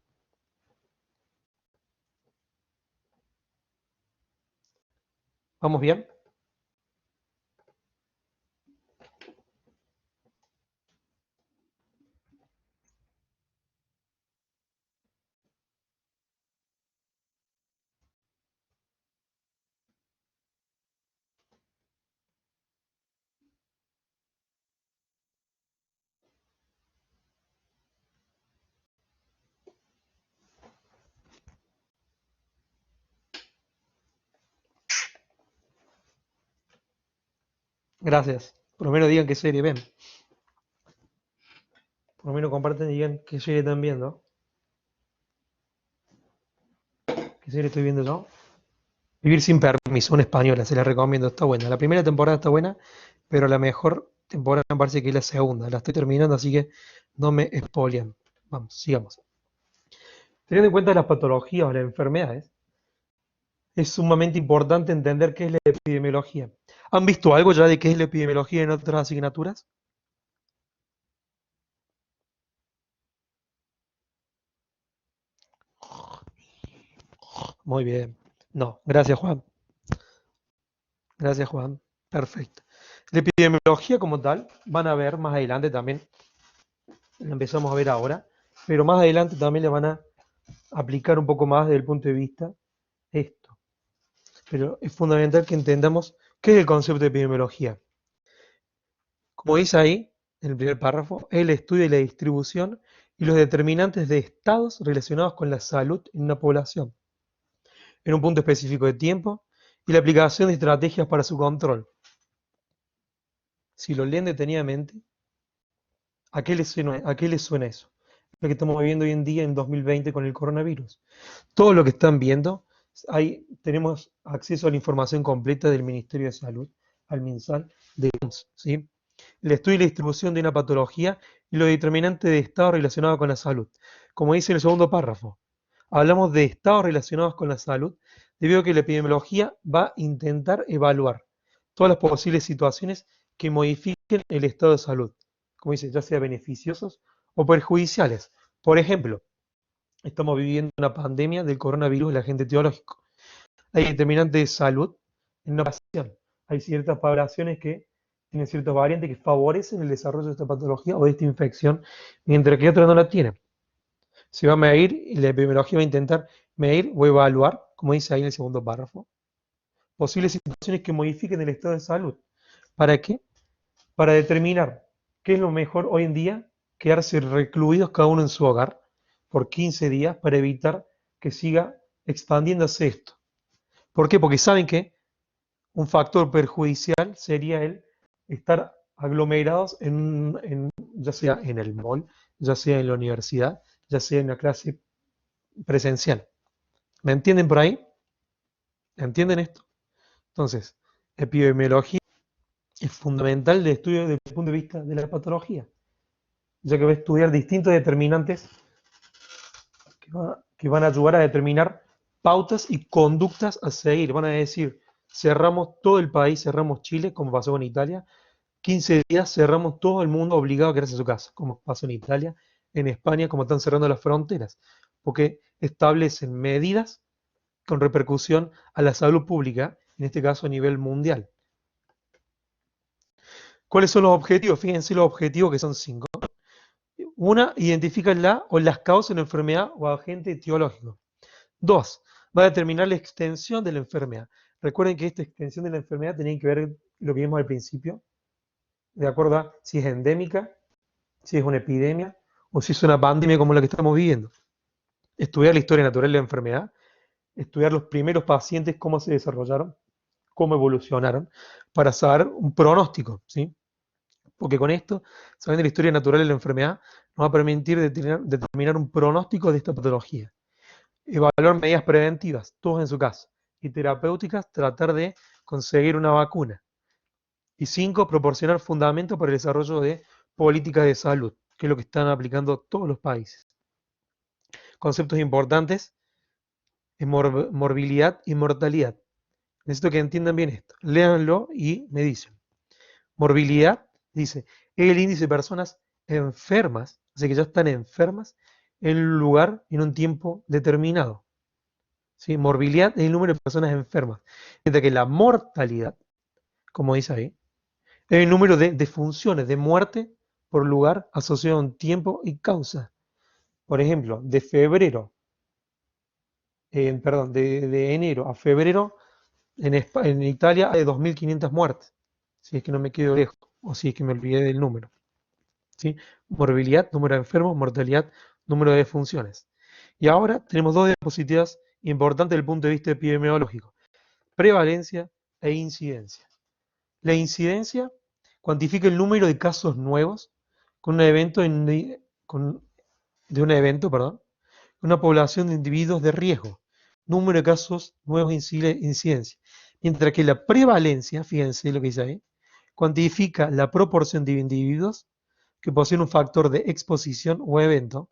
¿Vamos bien? Gracias. Por lo menos digan qué serie ven. Por lo menos comparten y digan qué serie están viendo. ¿Qué serie estoy viendo yo? Vivir sin permiso, una española, se la recomiendo, está buena. La primera temporada está buena, pero la mejor temporada me parece que es la segunda, la estoy terminando, así que no me spoilean. Vamos, sigamos. Teniendo en cuenta las patologías o las enfermedades, es sumamente importante entender qué es la epidemiología. ¿Han visto algo ya de qué es la epidemiología en otras asignaturas? Muy bien. No, gracias Juan. Gracias Juan. Perfecto. La epidemiología como tal, van a ver más adelante también, la empezamos a ver ahora, pero más adelante también le van a aplicar un poco más desde el punto de vista esto. Pero es fundamental que entendamos qué es el concepto de epidemiología. Como dice ahí, en el primer párrafo, es el estudio de la distribución y los determinantes de estados relacionados con la salud en una población, en un punto específico de tiempo, y la aplicación de estrategias para su control. Si lo leen detenidamente, a qué les suena eso? Lo que estamos viviendo hoy en día en 2020 con el coronavirus. Todo lo que están viendo, tenemos acceso a la información completa del Ministerio de Salud, al MinSal, de OMS, ¿sí? El estudio y la distribución de una patología y los determinantes de estado relacionados con la salud. Como dice en el segundo párrafo, hablamos de estados relacionados con la salud debido a que la epidemiología va a intentar evaluar todas las posibles situaciones que modifiquen el estado de salud, como dice, ya sea beneficiosos o perjudiciales. Por ejemplo, estamos viviendo una pandemia del coronavirus, el agente etiológico. Hay determinantes de salud en una población. Hay ciertas poblaciones que tienen ciertas variantes que favorecen el desarrollo de esta patología o de esta infección, mientras que otras no la tienen. Se va a medir y la epidemiología va a intentar medir o evaluar, como dice ahí en el segundo párrafo, posibles situaciones que modifiquen el estado de salud. ¿Para qué? Para determinar qué es lo mejor hoy en día, quedarse recluidos cada uno en su hogar por 15 días para evitar que siga expandiéndose esto. ¿Por qué? Porque saben que un factor perjudicial sería el estar aglomerados ya sea en el mall, ya sea en la universidad, ya sea en la clase presencial. ¿Me entienden por ahí? ¿Entienden esto? Entonces, epidemiología es fundamental de estudio desde el punto de vista de la patología, ya que va a estudiar distintos determinantes que van a ayudar a determinar pautas y conductas a seguir. Van a decir, cerramos todo el país, cerramos Chile, como pasó con Italia, 15 días cerramos todo el mundo obligado a quedarse en su casa, como pasó en Italia, en España, como están cerrando las fronteras, porque establecen medidas con repercusión a la salud pública, en este caso a nivel mundial. ¿Cuáles son los objetivos? Fíjense los objetivos que son 5. Una, identifica la o las causas de la enfermedad o agente etiológico. 2, va a determinar la extensión de la enfermedad. Recuerden que esta extensión de la enfermedad tiene que ver lo que vimos al principio, de acuerdo a si es endémica, si es una epidemia o si es una pandemia como la que estamos viviendo. Estudiar la historia natural de la enfermedad, estudiar los primeros pacientes, cómo se desarrollaron, cómo evolucionaron, para saber un pronóstico, ¿sí? Porque con esto, sabiendo la historia natural de la enfermedad, nos va a permitir determinar un pronóstico de esta patología. Evaluar medidas preventivas, todos en su casa, y terapéuticas, tratar de conseguir una vacuna. Y 5, proporcionar fundamentos para el desarrollo de políticas de salud, que es lo que están aplicando todos los países. Conceptos importantes es morbilidad y mortalidad. Necesito que entiendan bien esto. Léanlo y me dicen. Morbilidad, dice, es el índice de personas enfermas, o sea que ya están enfermas, en un lugar y en un tiempo determinado. ¿Sí? Morbilidad es el número de personas enfermas. Mientras que la mortalidad, como dice ahí, es el número de defunciones, de muerte por lugar asociado a un tiempo y causa. Por ejemplo, de enero a febrero en Italia hay 2.500 muertes, si es que no me quedo lejos, o si es que me olvidé del número. ¿Sí? Morbilidad, número de enfermos, mortalidad, número de defunciones. Y ahora tenemos dos diapositivas importantes desde el punto de vista epidemiológico: prevalencia e incidencia. La incidencia cuantifica el número de casos nuevos con un evento de un evento, perdón, una población de individuos de riesgo, número de casos nuevos incidencia. Mientras que la prevalencia, fíjense lo que dice ahí, cuantifica la proporción de individuos que poseen un factor de exposición o evento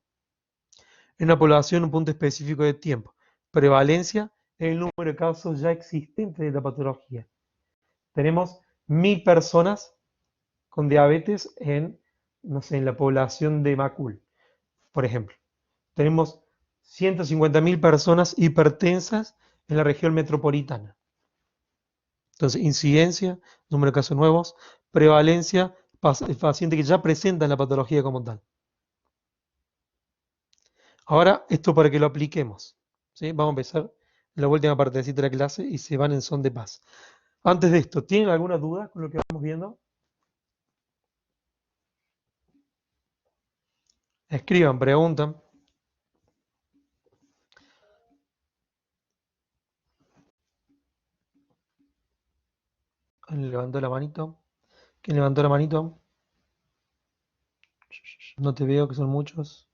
en una población en un punto específico de tiempo. Prevalencia es el número de casos ya existentes de la patología. Tenemos 1000 personas con diabetes en, no sé, en la población de Macul, por ejemplo. Tenemos 150.000 personas hipertensas en la región metropolitana. Entonces, incidencia, número de casos nuevos, prevalencia, paciente que ya presenta la patología como tal. Ahora, esto para que lo apliquemos, ¿sí? Vamos a empezar la última partecita de la clase y se van en son de paz. Antes de esto, ¿tienen alguna duda con lo que vamos viendo? Escriban, preguntan. ¿Quién levantó la manito? ¿Quién levantó la manito? No te veo, que son muchos.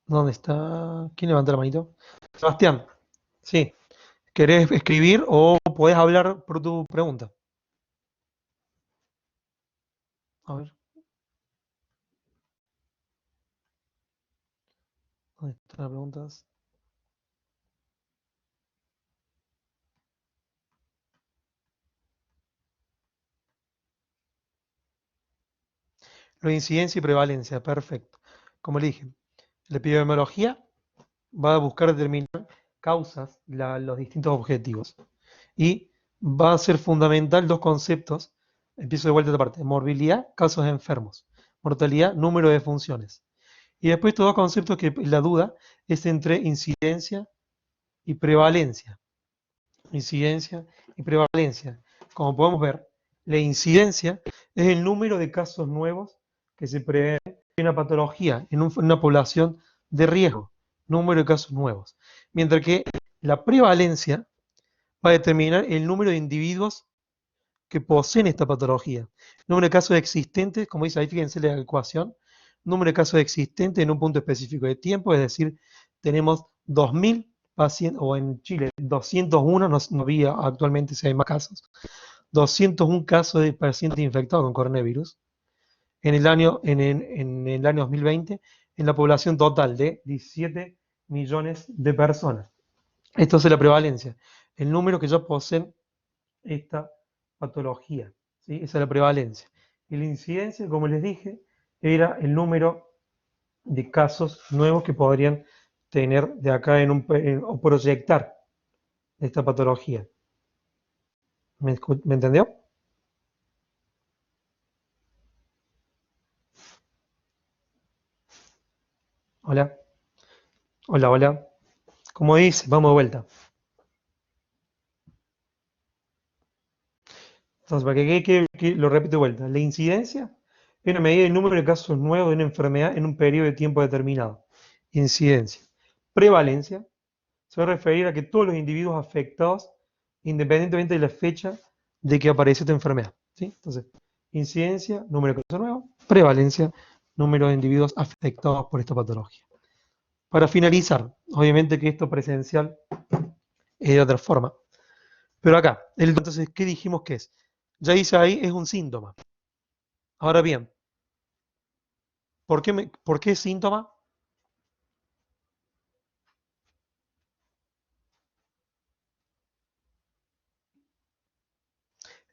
¿Dónde está? ¿Quién levantó la manito? Sebastián, sí. ¿Querés escribir o podés hablar por tu pregunta? A ver, ¿dónde están las preguntas? Lo de incidencia y prevalencia, perfecto. Como le dije, la epidemiología va a buscar determinar causas, los distintos objetivos. Y va a ser fundamental dos conceptos. Empiezo de vuelta a esta parte. Morbilidad, casos enfermos. Mortalidad, número de funciones. Y después estos dos conceptos que la duda es entre incidencia y prevalencia. Incidencia y prevalencia. Como podemos ver, la incidencia es el número de casos nuevos que se prevé en una patología, en una población de riesgo, número de casos nuevos. Mientras que la prevalencia va a determinar el número de individuos que poseen esta patología. Número de casos existentes, como dice ahí, fíjense la ecuación, número de casos existentes en un punto específico de tiempo, es decir, tenemos 2000 pacientes, o en Chile 201, no vi actualmente si hay más casos, 201 casos de pacientes infectados con coronavirus en el año 2020 en la población total de 17 millones de personas. Esto es la prevalencia, el número que ya poseen esta patología, ¿sí? Esa es la prevalencia. Y la incidencia, como les dije, era el número de casos nuevos que podrían tener de acá o proyectar esta patología. ¿Me entendió? Hola, hola, hola. Como dice, vamos de vuelta. Entonces, para que quede, lo repito de vuelta. La incidencia es una medida del número de casos nuevos de una enfermedad en un periodo de tiempo determinado. Incidencia. Prevalencia se va a referir a que todos los individuos afectados, independientemente de la fecha de que apareció esta enfermedad. ¿Sí? Entonces, incidencia, número de casos nuevos. Prevalencia, número de individuos afectados por esta patología. Para finalizar, obviamente que esto presencial es de otra forma. Pero acá, entonces, ¿qué dijimos que es? Ya dice ahí, es un síntoma. Ahora bien, ¿por qué síntoma?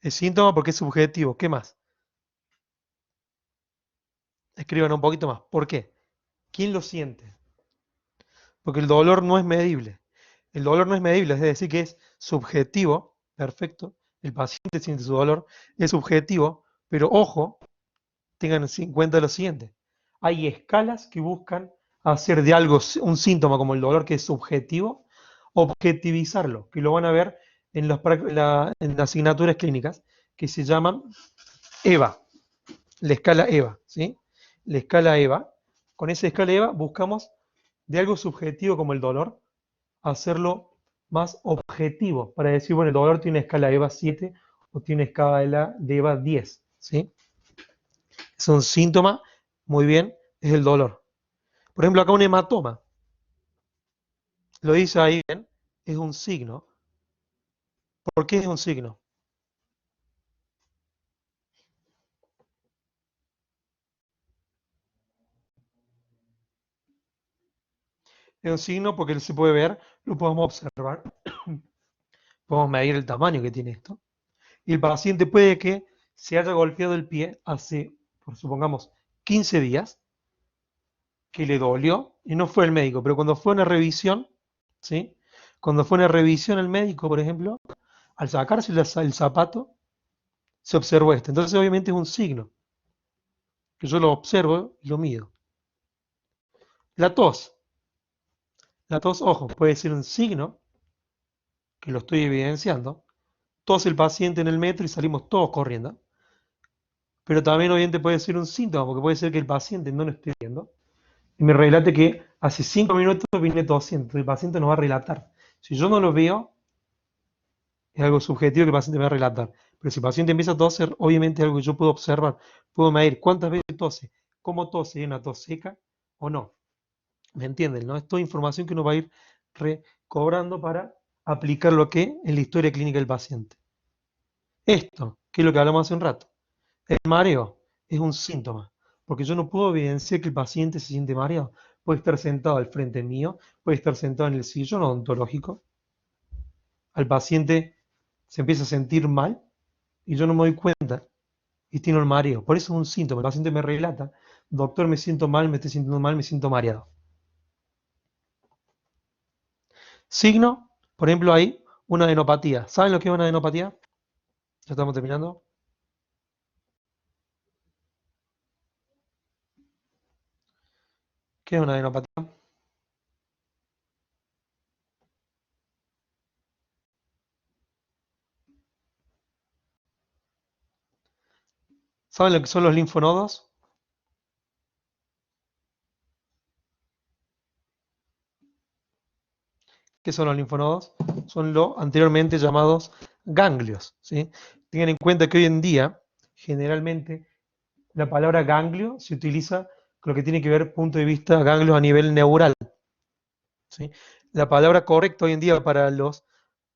Es síntoma porque es subjetivo. ¿Qué más? Escriban un poquito más. ¿Por qué? ¿Quién lo siente? Porque el dolor no es medible. El dolor no es medible, es decir, que es subjetivo, perfecto. El paciente siente su dolor, es subjetivo, pero ojo, tengan en cuenta lo siguiente. Hay escalas que buscan hacer de algo un síntoma como el dolor que es subjetivo, objetivizarlo, que lo van a ver en las asignaturas clínicas, que se llaman EVA, la escala EVA, ¿sí? La escala EVA. Con esa escala EVA buscamos de algo subjetivo como el dolor, hacerlo más objetivo, para decir, bueno, el dolor tiene una escala EVA 7 o tiene escala de EVA 10, ¿sí? Es un síntoma, muy bien, es el dolor. Por ejemplo, acá un hematoma, lo dice ahí bien, es un signo. ¿Por qué es un signo? Es un signo porque él se puede ver, lo podemos observar, podemos medir el tamaño que tiene esto. Y el paciente puede que se haya golpeado el pie hace, por supongamos, 15 días, que le dolió y no fue el médico, pero cuando fue a una revisión, ¿sí? Cuando fue a una revisión el médico, por ejemplo, al sacarse el zapato, se observó esto. Entonces, obviamente, es un signo que yo lo observo y lo mido. La tos. La tos, ojo, puede ser un signo que lo estoy evidenciando. Tos el paciente en el metro y salimos todos corriendo. Pero también, obviamente, puede ser un síntoma, porque puede ser que el paciente no lo esté viendo y me relate que hace 5 minutos vine tosiendo. El paciente nos va a relatar. Si yo no lo veo, es algo subjetivo que el paciente me va a relatar. Pero si el paciente empieza a toser, obviamente es algo que yo puedo observar. Puedo medir cuántas veces tose, cómo tose, ¿es una tos seca o no? ¿Me entienden? ¿No? Es toda información que uno va a ir recobrando para aplicar lo que en la historia clínica del paciente. Esto, que es lo que hablamos hace un rato. El mareo es un síntoma, porque yo no puedo evidenciar que el paciente se siente mareado. Puede estar sentado al frente mío, puede estar sentado en el sillón odontológico. Al paciente se empieza a sentir mal y yo no me doy cuenta y tiene un mareo. Por eso es un síntoma. El paciente me relata, doctor, me siento mal, me estoy sintiendo mal, me siento mareado. Signo, por ejemplo, hay una adenopatía. ¿Saben lo que es una adenopatía? Ya estamos terminando. ¿Qué es una adenopatía? ¿Saben lo que son los linfonodos? ¿Qué son los linfonodos? Son los anteriormente llamados ganglios, ¿sí? Tengan en cuenta que hoy en día, generalmente, la palabra ganglio se utiliza con lo que tiene que ver punto de vista ganglios a nivel neural, ¿sí? La palabra correcta hoy en día para los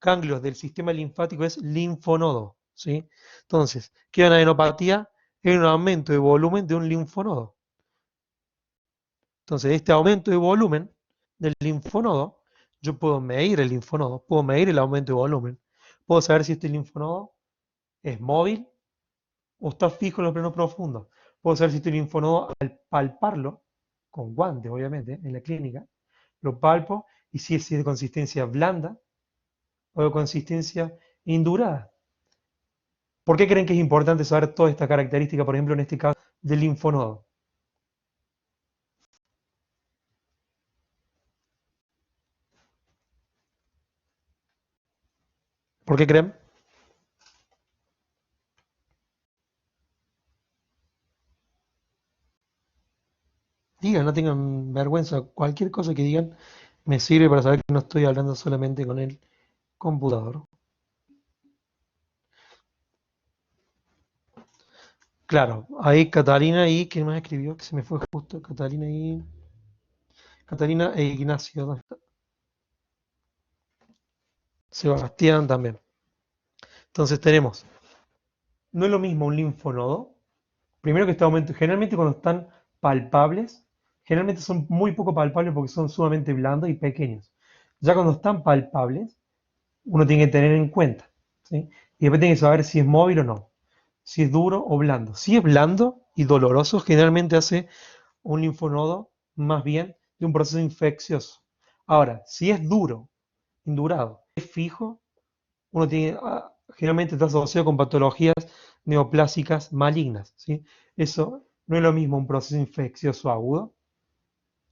ganglios del sistema linfático es linfonodo, ¿sí? Entonces, ¿qué es una adenopatía? Es un aumento de volumen de un linfonodo. Entonces, este aumento de volumen del linfonodo, yo puedo medir el linfonodo, puedo medir el aumento de volumen, puedo saber si este linfonodo es móvil o está fijo en los planos profundos. Puedo saber si este linfonodo, al palparlo, con guantes obviamente, en la clínica, lo palpo y si es de consistencia blanda o de consistencia indurada. ¿Por qué creen que es importante saber toda esta característica, por ejemplo, en este caso del linfonodo? ¿Por qué creen? Digan, no tengan vergüenza. Cualquier cosa que digan me sirve para saber que no estoy hablando solamente con el computador. Claro, ahí Catalina y ¿quién más escribió? Que se me fue justo. Catalina e Ignacio. ¿Dónde está? Sebastián también. Entonces tenemos, no es lo mismo un linfonodo. Primero que este aumento, generalmente cuando están palpables, generalmente son muy poco palpables porque son sumamente blandos y pequeños. Ya cuando están palpables, uno tiene que tener en cuenta, ¿sí? Y después tiene que saber si es móvil o no, si es duro o blando. Si es blando y doloroso, generalmente hace un linfonodo más bien de un proceso infeccioso. Ahora, si es duro, indurado, es fijo, uno tiene, generalmente está asociado con patologías neoplásicas malignas, ¿sí? Eso no es lo mismo un proceso infeccioso agudo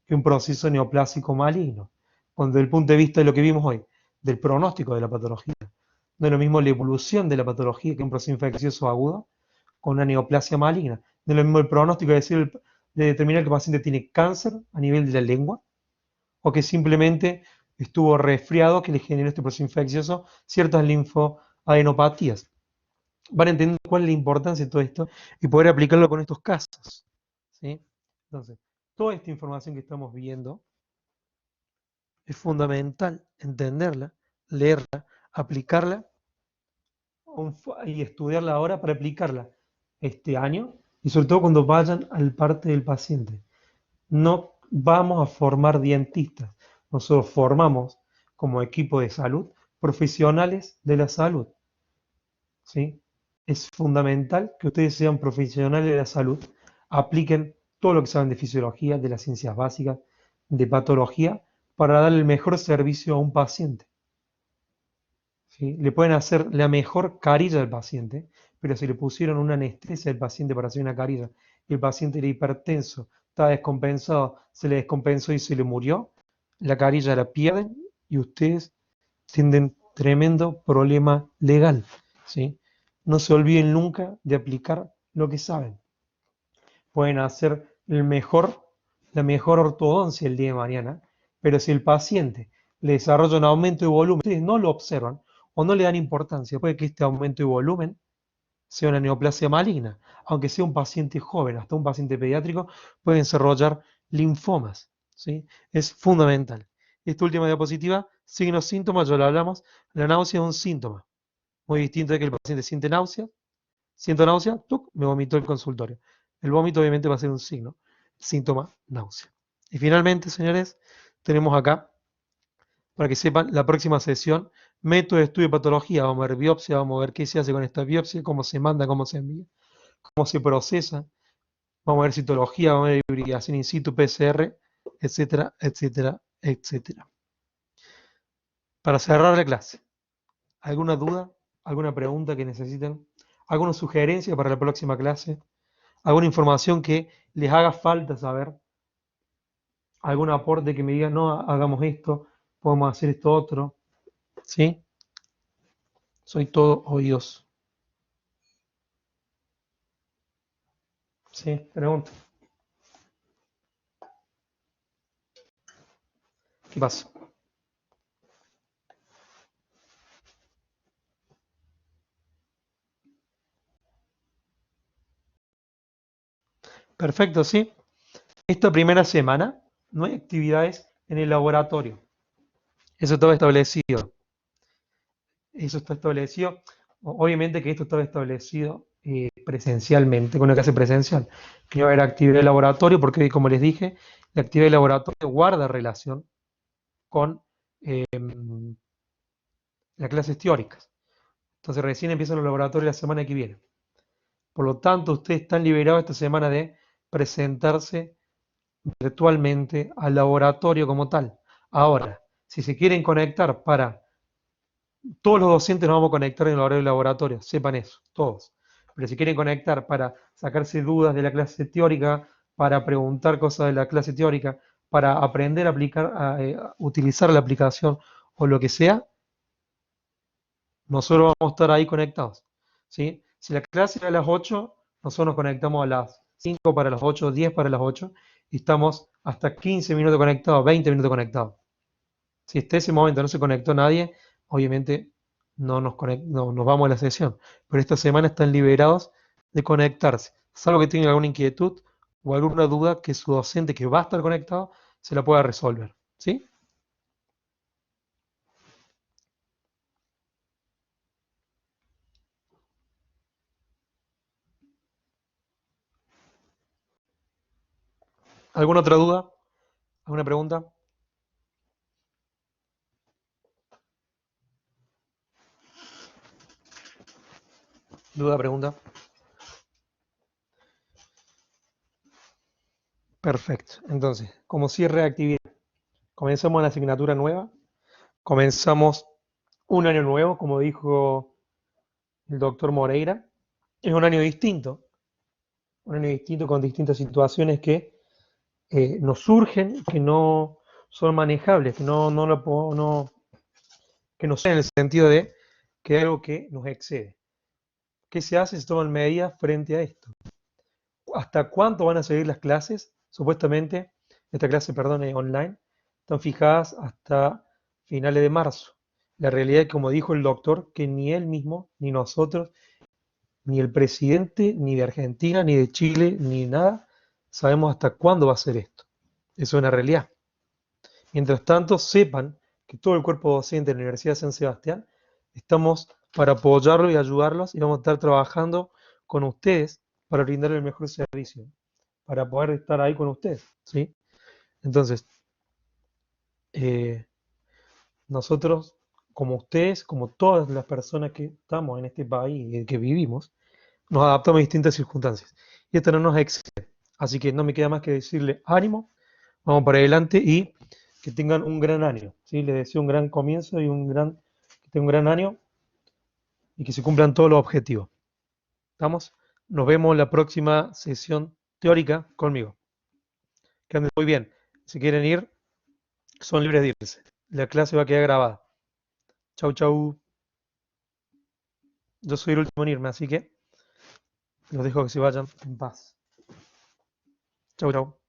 que un proceso neoplásico maligno. Cuando desde el punto de vista de lo que vimos hoy, del pronóstico de la patología, no es lo mismo la evolución de la patología que un proceso infeccioso agudo con una neoplasia maligna. No es lo mismo el pronóstico de determinar que el paciente tiene cáncer a nivel de la lengua o que simplemente estuvo resfriado que le generó este proceso infeccioso ciertas linfoadenopatías. Van a entender cuál es la importancia de todo esto y poder aplicarlo con estos casos, ¿sí? Entonces, toda esta información que estamos viendo es fundamental entenderla, leerla, aplicarla y estudiarla ahora para aplicarla este año y sobre todo cuando vayan al parte del paciente. No vamos a formar dientistas, Nosotros formamos como equipo de salud profesionales de la salud, ¿sí? Es fundamental que ustedes sean profesionales de la salud, apliquen todo lo que saben de fisiología, de las ciencias básicas, de patología, para dar el mejor servicio a un paciente, ¿sí? Le pueden hacer la mejor carilla al paciente, pero si le pusieron una anestesia al paciente para hacer una carilla y el paciente era hipertenso, estaba descompensado, se le descompensó y se le murió, la carilla la pierden y ustedes tienen tremendo problema legal, ¿sí? No se olviden nunca de aplicar lo que saben. Pueden hacer la mejor ortodoncia el día de mañana, pero si el paciente le desarrolla un aumento de volumen, ustedes no lo observan o no le dan importancia, puede que este aumento de volumen sea una neoplasia maligna, aunque sea un paciente joven, hasta un paciente pediátrico, puede desarrollar linfomas, ¿sí? Es fundamental. Esta última diapositiva, signos, síntomas, ya lo hablamos, la náusea es un síntoma, muy distinto de que el paciente siente náusea, siento náusea, ¡tuc!, me vomitó el consultorio. El vómito obviamente va a ser un signo, síntoma, náusea. Y finalmente, señores, tenemos acá, para que sepan, la próxima sesión, método de estudio de patología, vamos a ver biopsia, vamos a ver qué se hace con esta biopsia, cómo se manda, cómo se envía, cómo se procesa, vamos a ver citología, vamos a ver hibridación in situ, PCR, etcétera, etcétera, etcétera. Para cerrar la clase, ¿alguna duda? ¿Alguna pregunta que necesiten? ¿Alguna sugerencia para la próxima clase? ¿Alguna información que les haga falta saber? ¿Algún aporte que me digan, no, hagamos esto, podemos hacer esto otro? ¿Sí? Soy todo oídos. ¿Sí? Pregunta. ¿Qué pasa? Perfecto, ¿sí? Esta primera semana no hay actividades en el laboratorio. Eso está establecido. Eso está establecido. Obviamente que esto está establecido presencialmente, con una clase presencial. Que no va a haber actividad de laboratorio porque, como les dije, la actividad de laboratorio guarda relación con las clases teóricas. Entonces recién empiezan los laboratorios la semana que viene. Por lo tanto, ustedes están liberados esta semana de presentarse virtualmente al laboratorio como tal. Ahora, si se quieren conectar para... Todos los docentes nos vamos a conectar en el horario del laboratorio, sepan eso, todos. Pero si quieren conectar para sacarse dudas de la clase teórica, para preguntar cosas de la clase teórica, para aprender a aplicar, a utilizar la aplicación o lo que sea, nosotros vamos a estar ahí conectados, ¿sí? Si la clase era a las 8, nosotros nos conectamos a las 5 para las 8, 10 para las 8, y estamos hasta 15 minutos conectados, 20 minutos conectados. Si hasta ese momento no se conectó nadie, obviamente no nos vamos a la sesión. Pero esta semana están liberados de conectarse, salvo que tengan alguna inquietud o alguna duda que su docente que va a estar conectado se la pueda resolver, ¿sí? ¿Alguna otra duda? ¿Alguna pregunta? ¿Duda, pregunta? Perfecto. Entonces, como cierre de actividad, comenzamos la asignatura nueva, comenzamos un año nuevo, como dijo el doctor Moreira. Es un año distinto con distintas situaciones que nos surgen, que no son manejables, que que no sean en el sentido de que es algo que nos excede. ¿Qué se hace? Se toman medidas frente a esto. ¿Hasta cuánto van a seguir las clases? Supuestamente, esta clase, perdón, es online, están fijadas hasta finales de marzo. La realidad es, como dijo el doctor, que ni él mismo, ni nosotros, ni el presidente, ni de Argentina, ni de Chile, ni nada, sabemos hasta cuándo va a ser esto. Eso es una realidad. Mientras tanto, sepan que todo el cuerpo docente de la Universidad de San Sebastián estamos para apoyarlos y ayudarlos y vamos a estar trabajando con ustedes para brindar el mejor servicio, para poder estar ahí con ustedes, ¿sí? Entonces, Eh, nosotros, como ustedes, como todas las personas que estamos en este país y que vivimos, nos adaptamos a distintas circunstancias. Y esto no nos excede. Así que no me queda más que decirle ánimo, vamos para adelante y que tengan un gran año. ¿Sí? Les deseo un gran comienzo y que tengan un gran año y que se cumplan todos los objetivos. ¿Estamos? Nos vemos en la próxima sesión teórica conmigo. Que anden muy bien. Si quieren ir, son libres de irse. La clase va a quedar grabada. Chau, chau. Yo soy el último en irme, así que los dejo que se vayan en paz. Chau, chau.